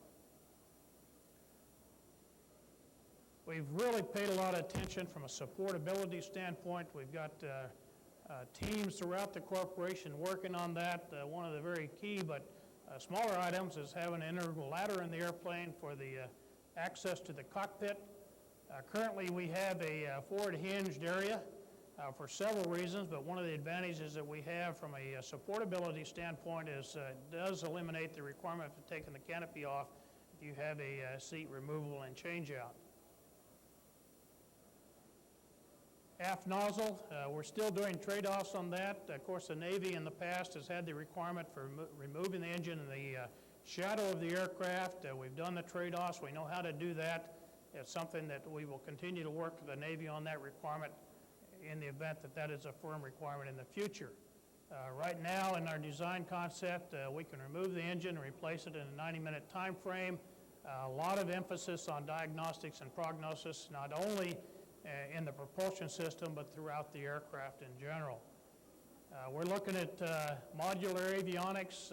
We've really paid a lot of attention from a supportability standpoint. We've got teams throughout the corporation working on that. One of the very key but smaller items is having an integral ladder in the airplane for the access to the cockpit. Currently we have a forward hinged area for several reasons, but one of the advantages that we have from a supportability standpoint is it does eliminate the requirement for taking the canopy off if you have a seat removal and change out. Aft nozzle, we're still doing trade-offs on that. Of course, the Navy in the past has had the requirement for removing the engine in the shadow of the aircraft. We've done the trade-offs. We know how to do that. It's something that we will continue to work with the Navy on that requirement in the event that that is a firm requirement in the future. Right now in our design concept, we can remove the engine and replace it in a 90-minute time frame. A lot of emphasis on diagnostics and prognosis, not only in the propulsion system, but throughout the aircraft in general. We're looking at modular avionics,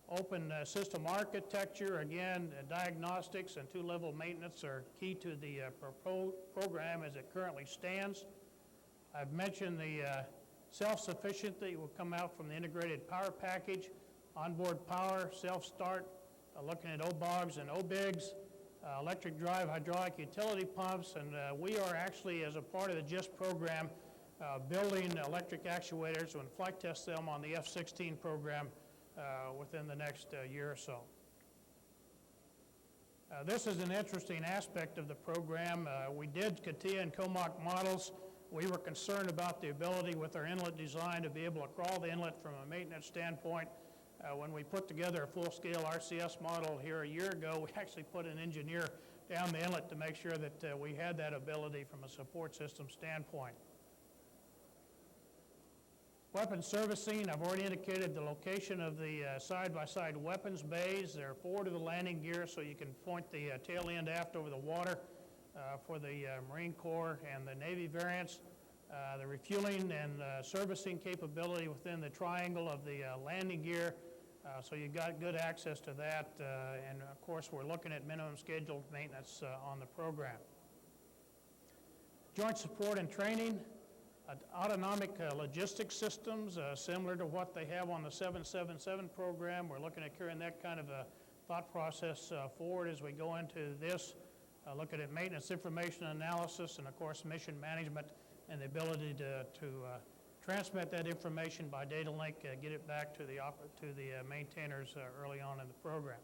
open system architecture. Again, diagnostics and two-level maintenance are key to the program as it currently stands. I've mentioned the self-sufficiency will come out from the integrated power package, onboard power, self-start, looking at OBOGs and OBIGs, electric drive hydraulic utility pumps, and we are actually, as a part of the GIST program, building electric actuators and flight test them on the F-16 program within the next year or so. This is an interesting aspect of the program. We did CATIA and COMAC models. We were concerned about the ability with our inlet design to be able to crawl the inlet from a maintenance standpoint. When we put together a full-scale RCS model here a year ago, we actually put an engineer down the inlet to make sure that we had that ability from a support system standpoint. Weapon servicing, I've already indicated the location of the side-by-side weapons bays. They're forward of the landing gear, so you can point the tail end aft over the water for the Marine Corps and the Navy variants. The refueling and servicing capability within the triangle of the landing gear, so you've got good access to that. And of course, we're looking at minimum scheduled maintenance on the program. Joint support and training. Autonomic logistics systems, similar to what they have on the 777 program. We're looking at carrying that kind of a thought process forward as we go into this, looking at maintenance information analysis and, of course, mission management and the ability to transmit that information by data link, get it back to the maintainers early on in the program.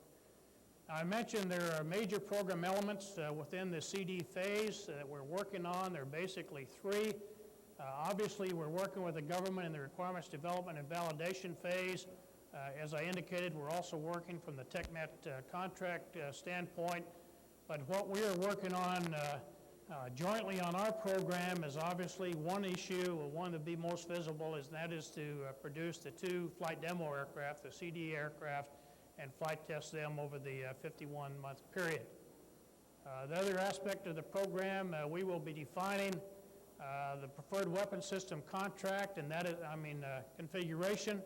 I mentioned there are major program elements within the CD phase that we're working on. There are basically three. Obviously, we're working with the government in the requirements development and validation phase. As I indicated, we're also working from the TechNet contract standpoint. But what we are working on jointly on our program is obviously one issue, one to be most visible, and that is to produce the two flight demo aircraft, the CD aircraft, and flight test them over the 51-month period. The other aspect of the program, we will be defining the preferred weapon system contract, and that is, configuration,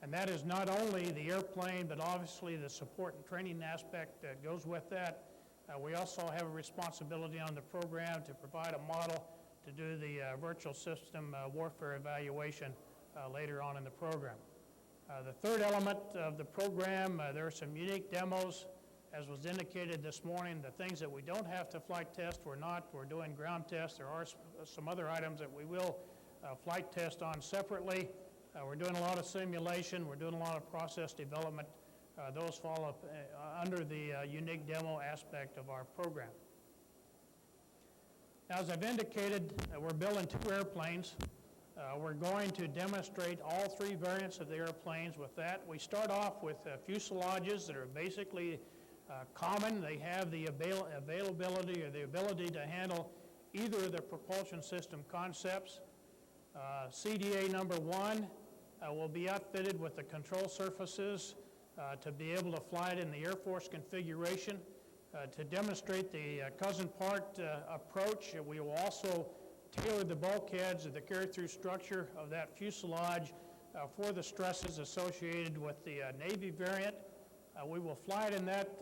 and that is not only the airplane, but obviously the support and training aspect that goes with that. We also have a responsibility on the program to provide a model to do the virtual system warfare evaluation later on in the program. The third element of the program, there are some unique demos. As was indicated this morning, the things that we don't have to flight test, we're doing ground tests. There are some other items that we will flight test on separately. We're doing a lot of simulation. We're doing a lot of process development. Those fall up under the unique demo aspect of our program. Now, as I've indicated, we're building 2 airplanes. We're going to demonstrate all 3 variants of the airplanes with that. We start off with fuselages that are basically common. They have the availability or the ability to handle either of the propulsion system concepts. CDA number 1 will be outfitted with the control surfaces to be able to fly it in the Air Force configuration. To demonstrate the cousin part approach, we will also tailor the bulkheads of the carry-through structure of that fuselage for the stresses associated with the Navy variant. We will fly it in that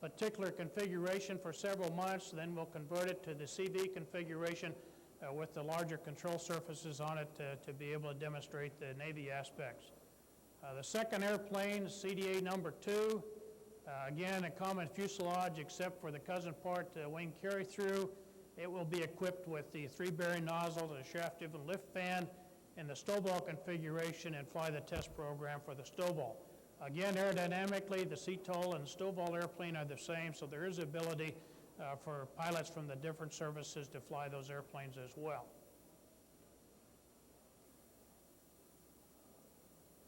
particular configuration for several months, then we'll convert it to the CV configuration with the larger control surfaces on it to be able to demonstrate the Navy aspects. The second airplane, CDA number 2, again a common fuselage except for the cousin part wing carry-through. It will be equipped with the 3-bearing nozzle, the shaft-driven lift fan, and the stowball configuration, and fly the test program for the stowball. Again, aerodynamically, the CTOL and stowball airplane are the same, so there is ability for pilots from the different services to fly those airplanes as well.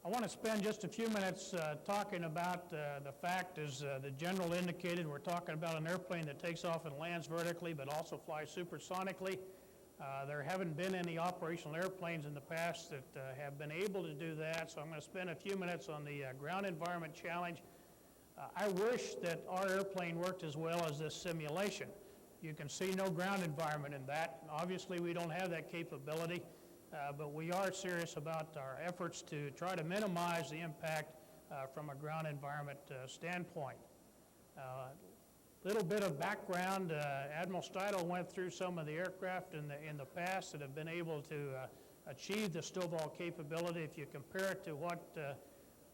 I want to spend just a few minutes talking about the fact, as the general indicated, we're talking about an airplane that takes off and lands vertically but also flies supersonically. There haven't been any operational airplanes in the past that have been able to do that, so I'm going to spend a few minutes on the ground environment challenge. I wish that our airplane worked as well as this simulation. You can see no ground environment in that. Obviously, we don't have that capability. But we are serious about our efforts to try to minimize the impact from a ground environment standpoint. Little bit of background, Admiral Steidl went through some of the aircraft in the past that have been able to achieve the stowball capability. If you compare it to what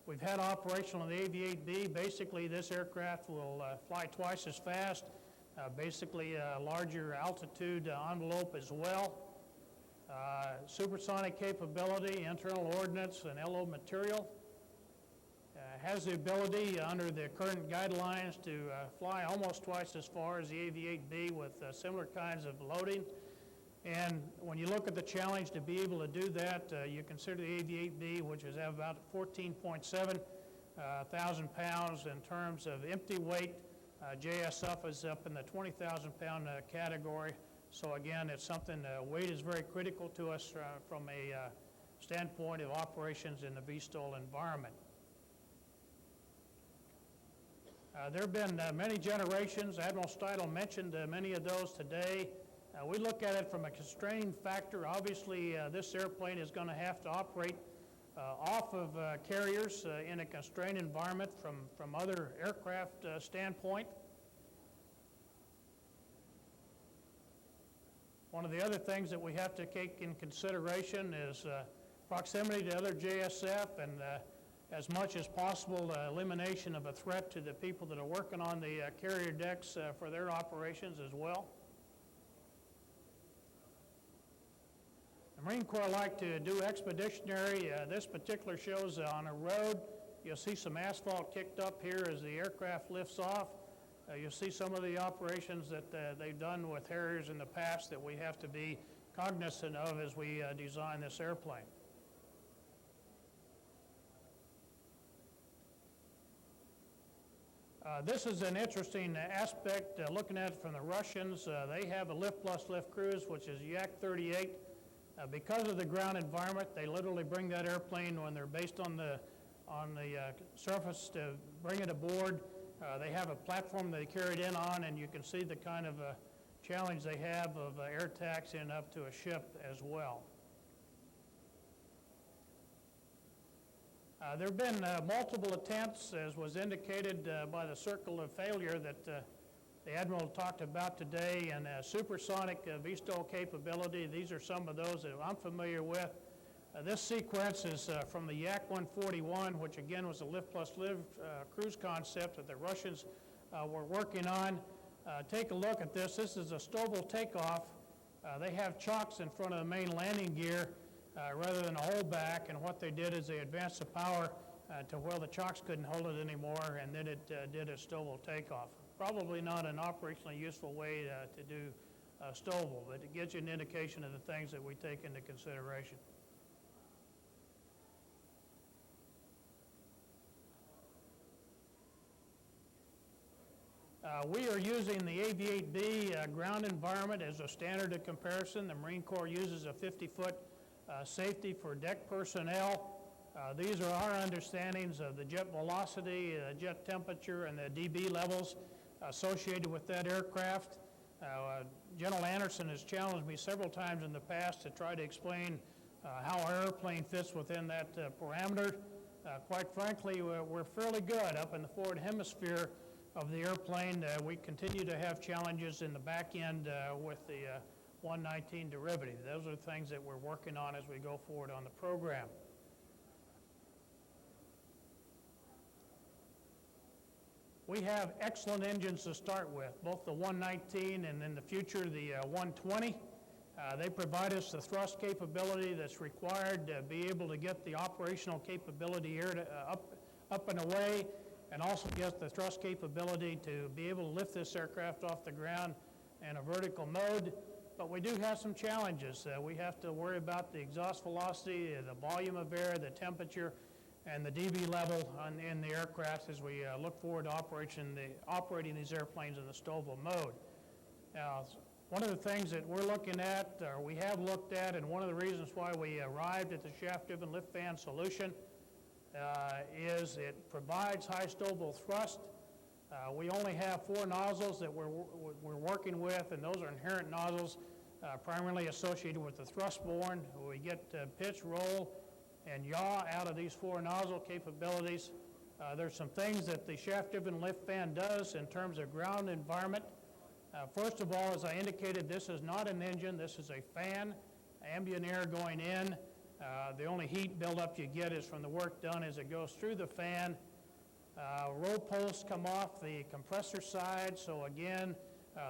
we've had operational in the AV-8B, basically this aircraft will fly twice as fast, basically a larger altitude envelope as well. Supersonic capability, internal ordnance, and LO material. Has the ability under the current guidelines to fly almost twice as far as the AV-8B with similar kinds of loading. And when you look at the challenge to be able to do that, you consider the AV-8B, which is about 14.7 thousand pounds in terms of empty weight. JSF is up in the 20,000 pound category. So again, it's something, weight is very critical to us from a standpoint of operations in the VTOL environment. There have been many generations. Admiral Steidl mentioned many of those today. We look at it from a constraining factor. Obviously, this airplane is going to have to operate off of carriers in a constrained environment from other aircraft standpoint. One of the other things that we have to take in consideration is proximity to other JSF and as much as possible elimination of a threat to the people that are working on the carrier decks for their operations as well. The Marine Corps like to do expeditionary. This particular shows on a road. You'll see some asphalt kicked up here as the aircraft lifts off. You'll see some of the operations that they've done with Harriers in the past that we have to be cognizant of as we design this airplane. This is an interesting aspect looking at it from the Russians. They have a lift plus lift cruise, which is Yak-38. Because of the ground environment, they literally bring that airplane when they're based on the surface to bring it aboard. They have a platform they carry it in on, and you can see the kind of challenge they have of air taxiing up to a ship as well. There have been multiple attempts, as was indicated by the circle of failure that the Admiral talked about today, and supersonic VTOL capability. These are some of those that I'm familiar with. This sequence is from the Yak-141, which again was a lift plus lift cruise concept that the Russians were working on. Take a look at this. This is a stowable takeoff, They have chocks in front of the main landing gear rather than a hold back, and what they did is they advanced the power to where the chocks couldn't hold it anymore, and then it did a stowable takeoff. Probably not an operationally useful way to do stowable, but it gives you an indication of the things that we take into consideration. We are using the AV-8B ground environment as a standard of comparison. The Marine Corps uses a 50-foot safety for deck personnel. These are our understandings of the jet velocity, jet temperature, and the dB levels associated with that aircraft. General Anderson has challenged me several times in the past to try to explain how our airplane fits within that parameter. Quite frankly, we're fairly good up in the forward hemisphere of the airplane. We continue to have challenges in the back end with the 119 derivative. Those are the things that we're working on as we go forward on the program. We have excellent engines to start with, both the 119 and in the future the 120. They provide us the thrust capability that's required to be able to get the operational capability up and away, and also get the thrust capability to be able to lift this aircraft off the ground in a vertical mode. But we do have some challenges. We have to worry about the exhaust velocity, the volume of air, the temperature, and the dB level in the aircraft as we look forward to operating these airplanes in the stowable mode. Now, one of the things that we're looking at, or we have looked at, and one of the reasons why we arrived at the shaft-driven lift fan solution is it provides high stowable thrust. We only have 4 nozzles that we're working with, and those are inherent nozzles primarily associated with the thrust borne. We get pitch, roll, and yaw out of these 4 nozzle capabilities. There's some things that the shaft-driven lift fan does in terms of ground environment. First of all, as I indicated, this is not an engine. This is a fan, ambient air going in. The only heat buildup you get is from the work done as it goes through the fan. Roll posts come off the compressor side, so again,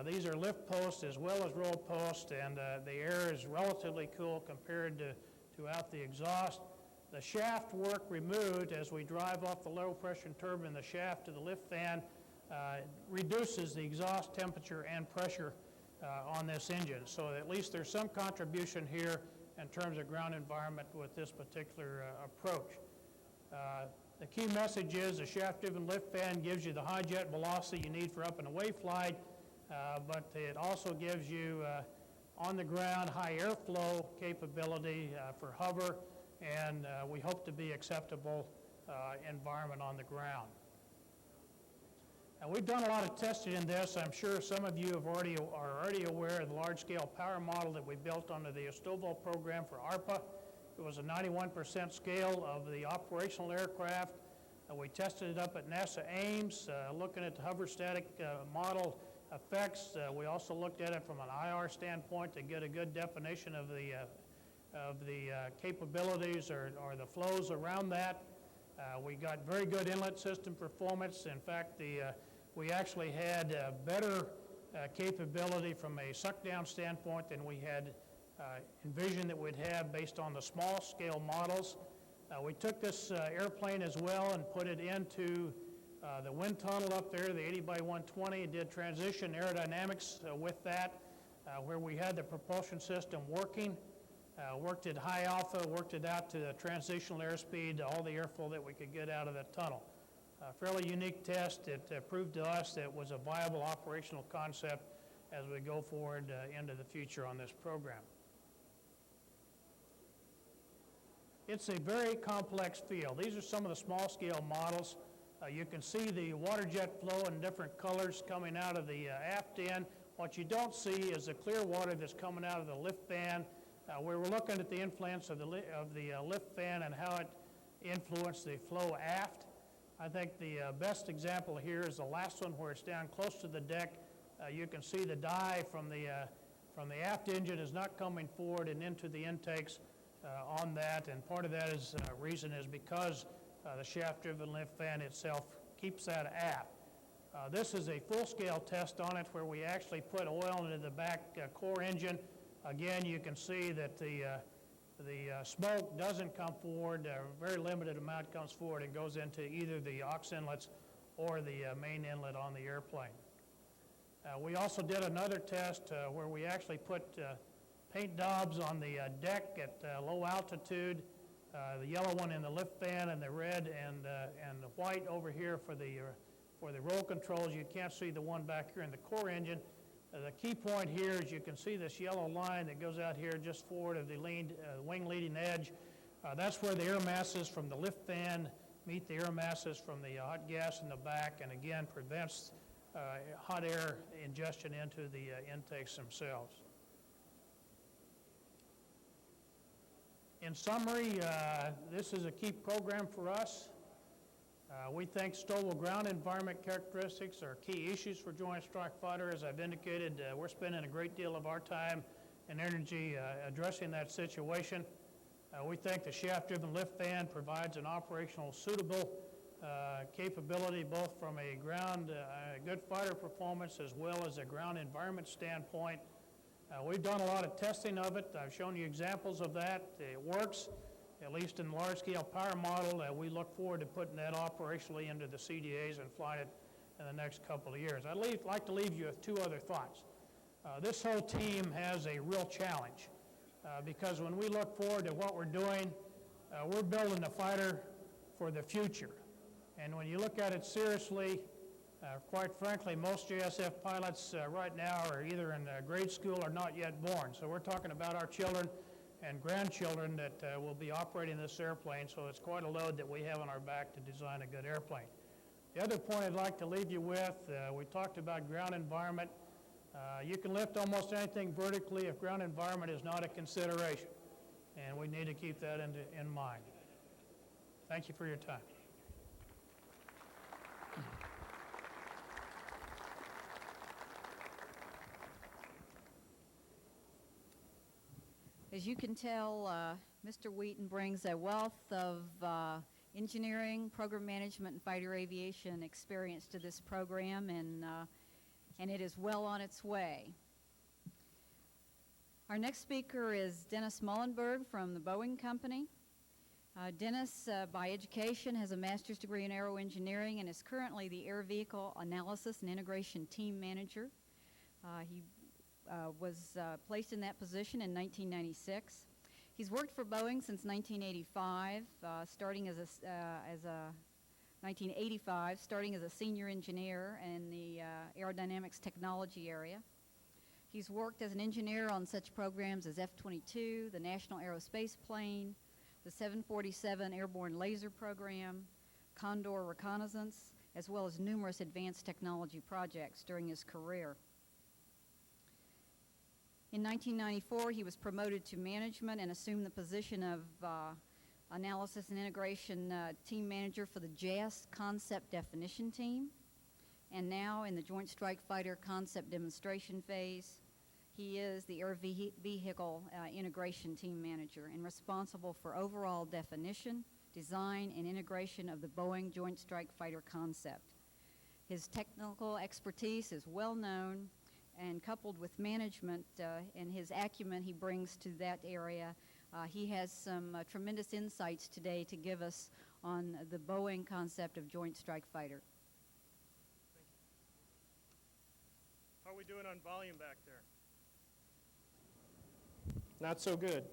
these are lift posts as well as roll posts, and the air is relatively cool compared to throughout the exhaust. The shaft work removed as we drive off the low pressure turbine in the shaft to the lift fan reduces the exhaust temperature and pressure on this engine. So at least there's some contribution here in terms of ground environment with this particular approach. The key message is the shaft-driven lift fan gives you the high jet velocity you need for up and away flight, but it also gives you on the ground high airflow capability for hover, and we hope to be acceptable environment on the ground. Now, we've done a lot of testing in this. I'm sure some of you are already aware of the large-scale power model that we built under the Estovol program for ARPA. It was a 91% scale of the operational aircraft. We tested it up at NASA Ames, looking at the hover static model effects. We also looked at it from an IR standpoint to get a good definition of the capabilities or the flows around that. We got very good inlet system performance. In fact, we actually had better capability from a suck-down standpoint than we had envisioned that we'd have based on the small-scale models. We took this airplane as well and put it into the wind tunnel up there, the 80 by 120, and did transition aerodynamics with that, where we had the propulsion system working. Worked at high alpha, worked it out to the transitional airspeed, all the airflow that we could get out of that tunnel. Fairly unique test. It proved to us that it was a viable operational concept as we go forward into the future on this program. It's a very complex field. These are some of the small-scale models. You can see the water jet flow in different colors coming out of the aft end. What you don't see is the clear water that's coming out of the lift fan. We were looking at the influence of the lift fan and how it influenced the flow aft. I think the best example here is the last one where it's down close to the deck. You can see the dive from the aft engine is not coming forward and into the intakes on that, and part of that is reason is because the shaft-driven lift fan itself keeps that aft. This is a full-scale test on it where we actually put oil into the back core engine. Again, you can see that the smoke doesn't come forward. A very limited amount comes forward and goes into either the aux inlets or the main inlet on the airplane. We also did another test where we actually put paint daubs on the deck at low altitude, the yellow one in the lift fan and the red and the white over here for the roll controls. You can't see the one back here in the core engine. The key point here is you can see this yellow line that goes out here just forward of the wing leading edge. That's where the air masses from the lift fan meet the air masses from the hot gas in the back, and again prevents hot air ingestion into the intakes themselves. In summary, this is a key program for us. We think stowable ground environment characteristics are key issues for Joint Strike Fighter. As I've indicated, we're spending a great deal of our time and energy addressing that situation. We think the shaft-driven lift fan provides an operational suitable capability both from a ground, good fighter performance as well as a ground environment standpoint. We've done a lot of testing of it. I've shown you examples of that. It works, at least in the large-scale power model. We look forward to putting that operationally into the CDAs and flying it in the next couple of years. I'd like to leave you with two other thoughts. This whole team has a real challenge because when we look forward to what we're doing, we're building the fighter for the future. And when you look at it seriously, quite frankly, most JSF pilots right now are either in grade school or not yet born. So we're talking about our children and grandchildren that will be operating this airplane, so it's quite a load that we have on our back to design a good airplane. The other point I'd like to leave you with, we talked about ground environment. You can lift almost anything vertically if ground environment is not a consideration, and we need to keep that in mind. Thank you for your time. As you can tell, Mr. Wheaton brings a wealth of engineering, program management, and fighter aviation experience to this program, and it is well on its way. Our next speaker is Dennis Mullenberg from the Boeing Company. Dennis, by education, has a master's degree in aero engineering and is currently the Air Vehicle Analysis and Integration Team Manager. He was placed in that position in 1996. He's worked for Boeing since 1985, starting as a senior engineer in the aerodynamics technology area. He's worked as an engineer on such programs as F-22, the National Aerospace Plane, the 747 Airborne Laser Program, Condor Reconnaissance, as well as numerous advanced technology projects during his career. In 1994, he was promoted to management and assumed the position of Analysis and Integration Team Manager for the JAS Concept Definition Team. And now in the Joint Strike Fighter Concept Demonstration Phase, he is the Air Vehicle Integration Team Manager and responsible for overall definition, design, and integration of the Boeing Joint Strike Fighter concept. His technical expertise is well known, and coupled with management and his acumen he brings to that area, he has some tremendous insights today to give us on the Boeing concept of Joint Strike Fighter. How are we doing on volume back there? Not so good.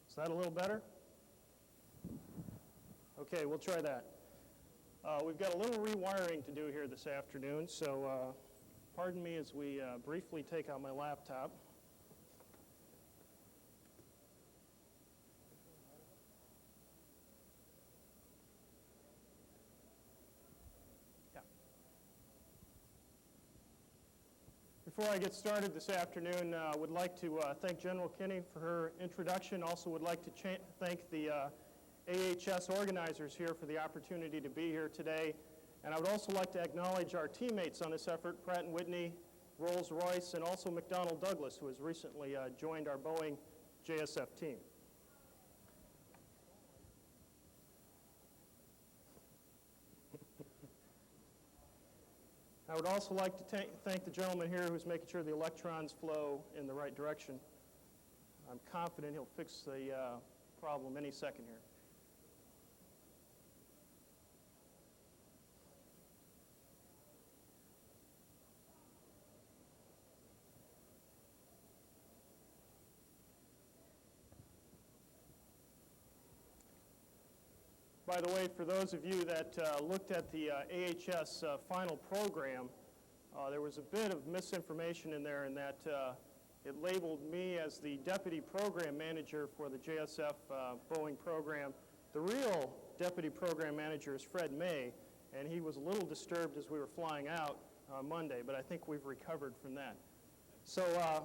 Is that a little better? Okay, we'll try that. We've got a little rewiring to do here this afternoon, so pardon me as we briefly take out my laptop. Before I get started this afternoon, I would like to thank General Kinney for her introduction. Also would like to thank the AHS organizers here for the opportunity to be here today. And I would also like to acknowledge our teammates on this effort, Pratt & Whitney, Rolls-Royce, and also McDonnell Douglas, who has recently joined our Boeing JSF team. I would also like to thank the gentleman here who's making sure the electrons flow in the right direction. I'm confident he'll fix the problem any second here. By the way, for those of you that looked at the AHS final program, there was a bit of misinformation in there in that it labeled me as the deputy program manager for the JSF Boeing program. The real deputy program manager is Fred May, and he was a little disturbed as we were flying out on Monday, but I think we've recovered from that. So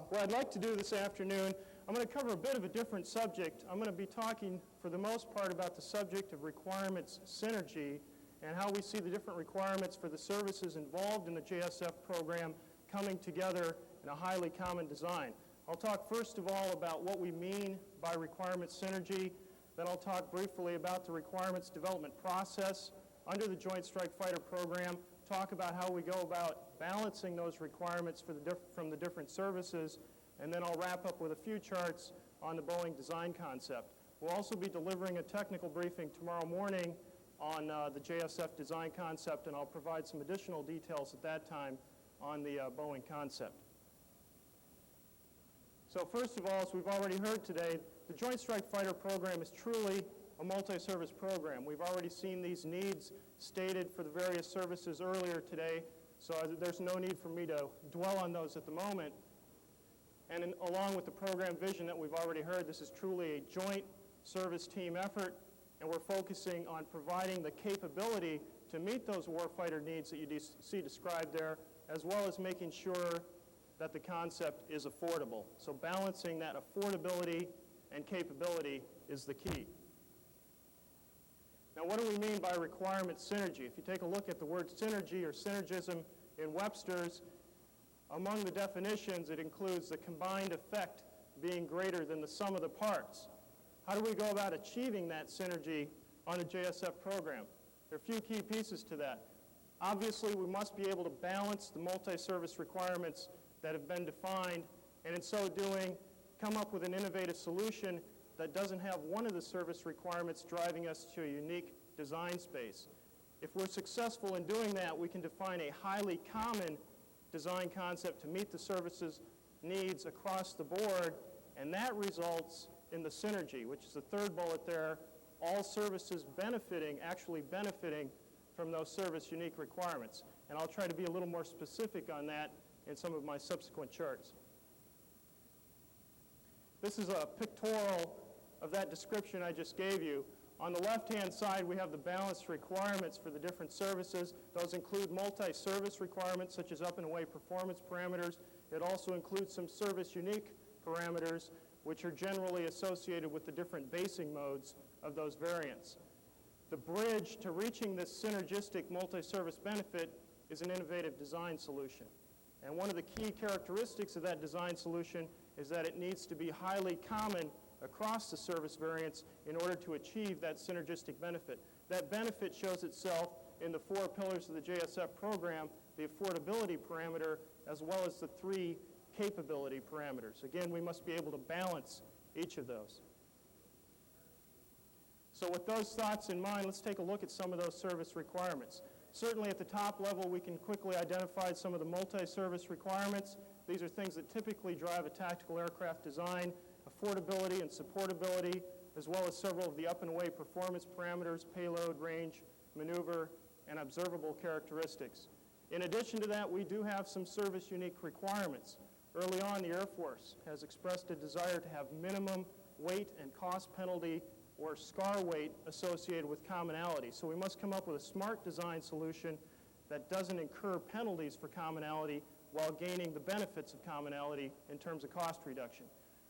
what I'd like to do this afternoon, I'm going to cover a bit of a different subject. I'm going to be talking, for the most part, about the subject of requirements synergy and how we see the different requirements for the services involved in the JSF program coming together in a highly common design. I'll talk first of all about what we mean by requirements synergy. Then I'll talk briefly about the requirements development process under the Joint Strike Fighter program, talk about how we go about balancing those requirements from the different services, and then I'll wrap up with a few charts on the Boeing design concept. We'll also be delivering a technical briefing tomorrow morning on the JSF design concept, and I'll provide some additional details at that time on the Boeing concept. So first of all, as we've already heard today, the Joint Strike Fighter program is truly a multi-service program. We've already seen these needs stated for the various services earlier today, so there's no need for me to dwell on those at the moment. And along with the program vision that we've already heard, this is truly a joint service team effort, and we're focusing on providing the capability to meet those warfighter needs that you see described there, as well as making sure that the concept is affordable. So balancing that affordability and capability is the key. Now, what do we mean by requirement synergy? If you take a look at the word synergy or synergism in Webster's, among the definitions, it includes the combined effect being greater than the sum of the parts. How do we go about achieving that synergy on the JSF program? There are a few key pieces to that. Obviously, we must be able to balance the multi-service requirements that have been defined, and in so doing, come up with an innovative solution that doesn't have one of the service requirements driving us to a unique design space. If we're successful in doing that, we can define a highly common design concept to meet the services needs across the board, and that results in the synergy, which is the third bullet there, all services actually benefiting from those service unique requirements. And I'll try to be a little more specific on that in some of my subsequent charts. This is a pictorial of that description I just gave you. On the left-hand side, we have the balanced requirements for the different services. Those include multi-service requirements, such as up and away performance parameters. It also includes some service-unique parameters, which are generally associated with the different basing modes of those variants. The bridge to reaching this synergistic multi-service benefit is an innovative design solution. And one of the key characteristics of that design solution is that it needs to be highly common across the service variants in order to achieve that synergistic benefit. That benefit shows itself in the 4 pillars of the JSF program, the affordability parameter, as well as the 3 capability parameters. Again, we must be able to balance each of those. So with those thoughts in mind, let's take a look at some of those service requirements. Certainly at the top level, we can quickly identify some of the multi-service requirements. These are things that typically drive a tactical aircraft design: affordability and supportability, as well as several of the up and away performance parameters, payload, range, maneuver, and observable characteristics. In addition to that, we do have some service-unique requirements. Early on, the Air Force has expressed a desire to have minimum weight and cost penalty or SCAR weight associated with commonality. So we must come up with a smart design solution that doesn't incur penalties for commonality while gaining the benefits of commonality in terms of cost reduction.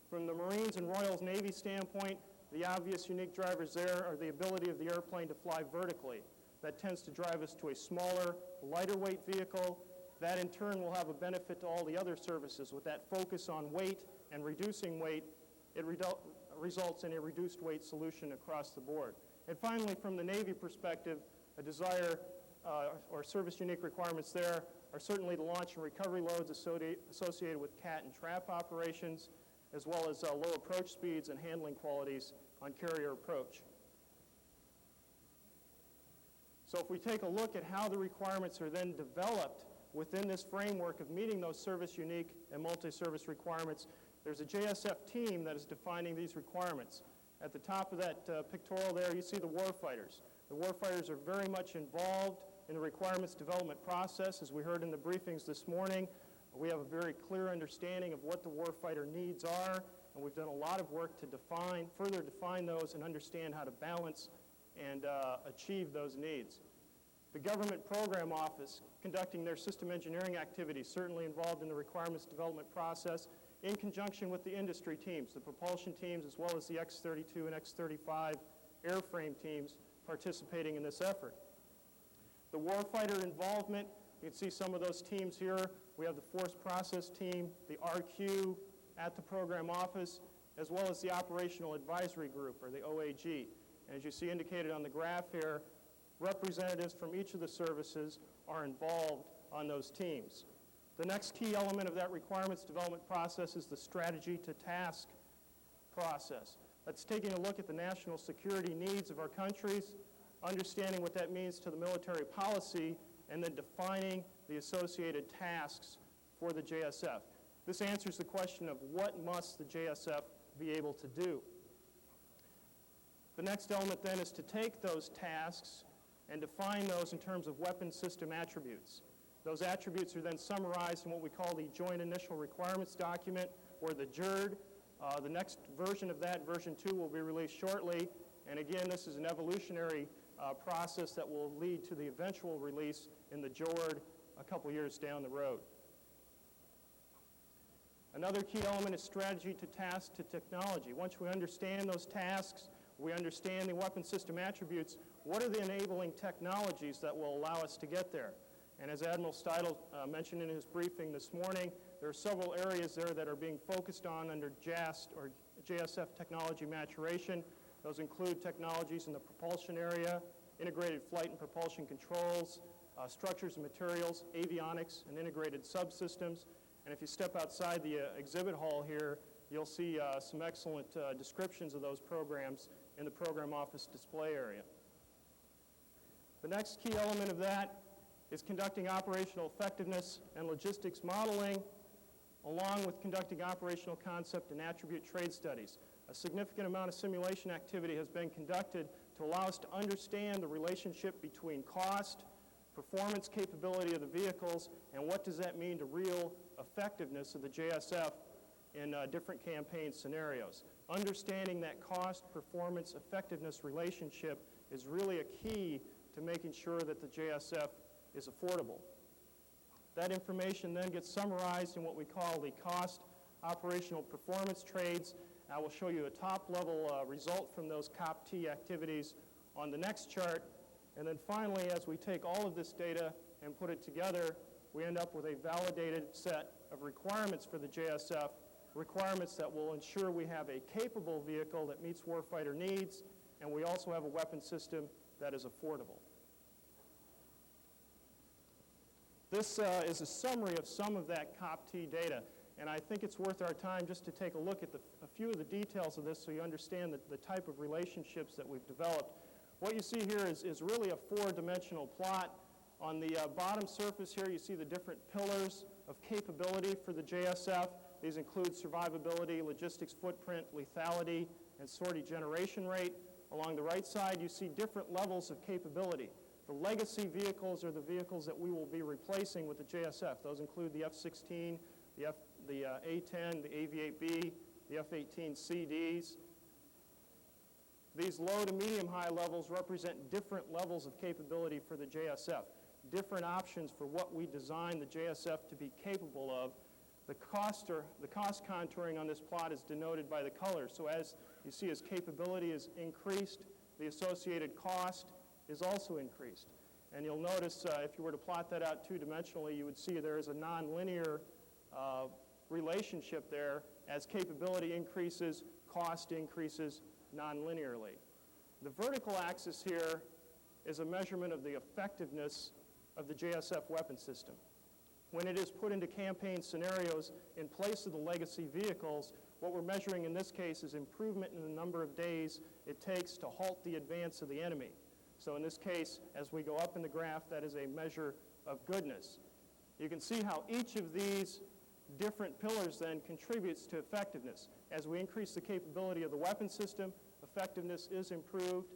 From the Marines and Royal Navy standpoint, the obvious unique drivers there are the ability of the airplane to fly vertically. That tends to drive us to a smaller, lighter weight vehicle. That in turn will have a benefit to all the other services. With that focus on weight and reducing weight, it results in a reduced weight solution across the board. And finally, from the Navy perspective, a desire or service unique requirements there are certainly the launch and recovery loads associated with CAT and trap operations, as well as low approach speeds and handling qualities on carrier approach. So if we take a look at how the requirements are then developed within this framework of meeting those service unique and multi-service requirements, there's a JSF team that is defining these requirements. At the top of that pictorial there, you see the warfighters. The warfighters are very much involved in the requirements development process. As we heard in the briefings this morning, we have a very clear understanding of what the warfighter needs are, and we've done a lot of work to further define those and understand how to balance and achieve those needs. The Government Program Office, conducting their system engineering activities, certainly involved in the requirements development process, in conjunction with the industry teams, the propulsion teams, as well as the X-32 and X-35 airframe teams participating in this effort. The warfighter involvement, you can see some of those teams here. We have the Force Process Team, the RQ at the program office, as well as the Operational Advisory Group, or the OAG. And as you see indicated on the graph here, representatives from each of the services are involved on those teams. The next key element of that requirements development process is the strategy to task process. That's taking a look at the national security needs of our countries, understanding what that means to the military policy, and then defining the associated tasks for the JSF. This answers the question of what must the JSF be able to do. The next element then is to take those tasks and define those in terms of weapon system attributes. Those attributes are then summarized in what we call the Joint Initial Requirements Document, or the JIRD. The next version of that, version 2, will be released shortly. And again, this is an evolutionary process that will lead to the eventual release in the JORD a couple years down the road. Another key element is strategy to task to technology. Once we understand those tasks, we understand the weapon system attributes, what are the enabling technologies that will allow us to get there? And as Admiral Steidl mentioned in his briefing this morning, there are several areas there that are being focused on under JAST, or JSF technology maturation. Those include technologies in the propulsion area, integrated flight and propulsion controls, structures and materials, avionics, and integrated subsystems. And if you step outside the exhibit hall here, you'll see some excellent descriptions of those programs in the program office display area. The next key element of that is conducting operational effectiveness and logistics modeling, along with conducting operational concept and attribute trade studies. A significant amount of simulation activity has been conducted to allow us to understand the relationship between cost, performance capability of the vehicles, and what does that mean to real effectiveness of the JSF in different campaign scenarios. Understanding that cost, performance, effectiveness relationship is really a key to making sure that the JSF is affordable. That information then gets summarized in what we call the cost operational performance trades. I will show you a top-level result from those COP-T activities on the next chart. And then finally, as we take all of this data and put it together, we end up with a validated set of requirements for the JSF, requirements that will ensure we have a capable vehicle that meets warfighter needs, and we also have a weapon system that is affordable. This is a summary of some of that COP-T data, and I think it's worth our time just to take a look at a few of the details of this so you understand the type of relationships that we've developed. What you see here is really a four-dimensional plot. On the bottom surface here, you see the different pillars of capability for the JSF. These include survivability, logistics footprint, lethality, and sortie generation rate. Along the right side, you see different levels of capability. The legacy vehicles are the vehicles that we will be replacing with the JSF. Those include the F-16, the A-10, the AV-8B, the F-18CDs. These low to medium-high levels represent different levels of capability for the JSF, different options for what we design the JSF to be capable of. The cost contouring on this plot is denoted by the colors. So as you see, as capability is increased, the associated cost is also increased. And you'll notice if you were to plot that out two-dimensionally, you would see there is a nonlinear relationship there. As capability increases, cost increases nonlinearly. The vertical axis here is a measurement of the effectiveness of the JSF weapon system. when it is put into campaign scenarios in place of the legacy vehicles, what we're measuring in this case is improvement in the number of days it takes to halt the advance of the enemy. So in this case, as we go up in the graph, that is a measure of goodness. You can see how each of these different pillars then contributes to effectiveness. As we increase the capability of the weapon system, effectiveness is improved.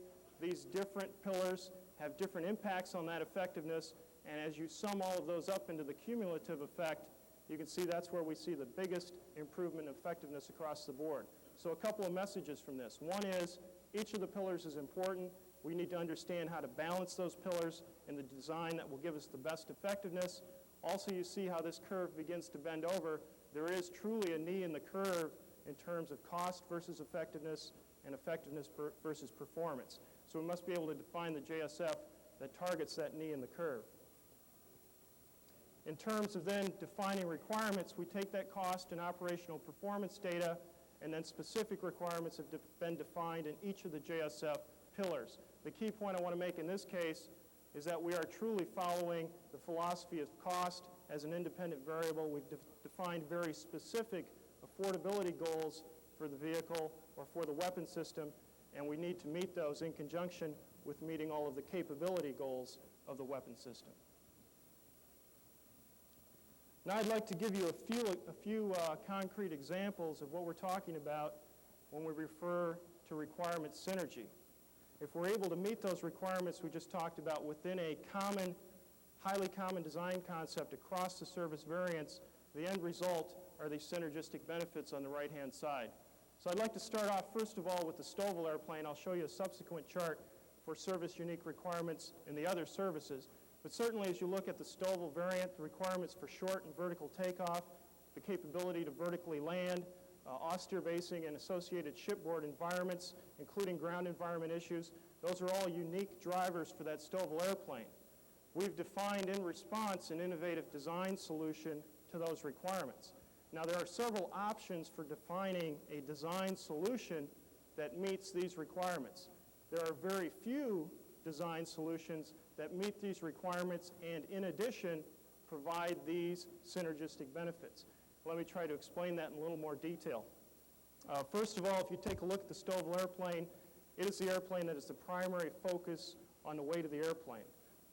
These different pillars have different impacts on that effectiveness, and as you sum all of those up into the cumulative effect, you can see that's where we see the biggest improvement in effectiveness across the board. So a couple of messages from this. One is, each of the pillars is important. We need to understand how to balance those pillars in the design that will give us the best effectiveness. Also, you see how this curve begins to bend over. There is truly a knee in the curve in terms of cost versus effectiveness and effectiveness versus performance. So we must be able to define the JSF that targets that knee in the curve. In terms of then defining requirements, we take that cost and operational performance data, and then specific requirements have been defined in each of the JSF pillars. The key point I want to make in this case is that we are truly following the philosophy of cost as an independent variable. We've defined very specific affordability goals for the vehicle or for the weapon system, and we need to meet those in conjunction with meeting all of the capability goals of the weapon system. Now I'd like to give you a few concrete examples of what we're talking about when we refer to requirement synergy. If we're able to meet those requirements we just talked about within a common, highly common design concept across the service variants, the end result are these synergistic benefits on the right-hand side. So I'd like to start off, first of all, with the STOVL airplane. I'll show you a subsequent chart for service-unique requirements in the other services. But certainly, as you look at the STOVL variant, the requirements for short and vertical takeoff, the capability to vertically land, austere basing and associated shipboard environments, including ground environment issues, those are all unique drivers for that STOVL airplane. We've defined in response an innovative design solution to those requirements. Now, there are several options for defining a design solution that meets these requirements. There are very few design solutions that meet these requirements and, in addition, provide these synergistic benefits. Let me try to explain that in a little more detail. First of all, if you take a look at the STOVL airplane, it is the airplane that is the primary focus on the weight of the airplane.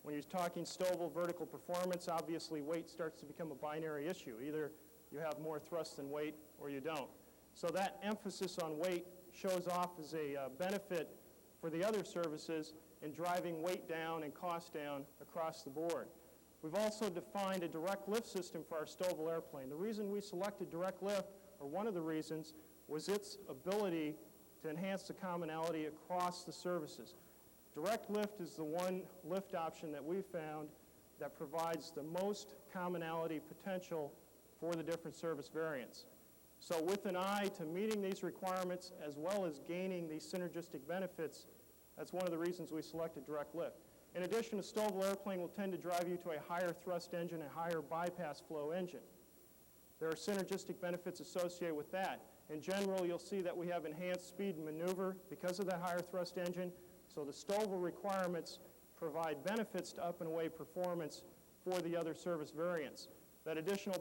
When you're talking STOVL vertical performance, obviously weight starts to become a binary issue. Either you have more thrust than weight or you don't. So that emphasis on weight shows off as a benefit for the other services in driving weight down and cost down across the board. We've also defined a direct lift system for our STOVL airplane. The reason we selected direct lift, or one of the reasons, was its ability to enhance the commonality across the services. Direct lift is the one lift option that we found that provides the most commonality potential for the different service variants. So with an eye to meeting these requirements as well as gaining these synergistic benefits, that's one of the reasons we selected direct lift. In addition, a STOVL airplane will tend to drive you to a higher thrust engine, a higher bypass flow engine. There are synergistic benefits associated with that. In general, you'll see that we have enhanced speed and maneuver because of that higher thrust engine. So the STOVL requirements provide benefits to up and away performance for the other service variants. That additional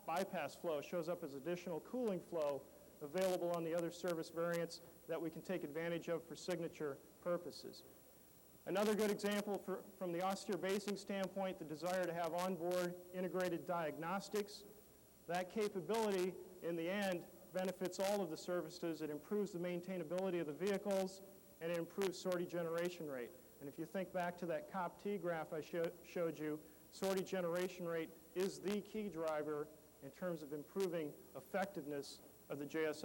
bypass flow shows up as additional cooling flow available on the other service variants that we can take advantage of for signature purposes. Another good example from the austere basing standpoint, the desire to have onboard integrated diagnostics. That capability, in the end, benefits all of the services. It improves the maintainability of the vehicles, and it improves sortie generation rate. And if you think back to that COP-T graph I showed you, sortie generation rate is the key driver in terms of improving effectiveness of the JSF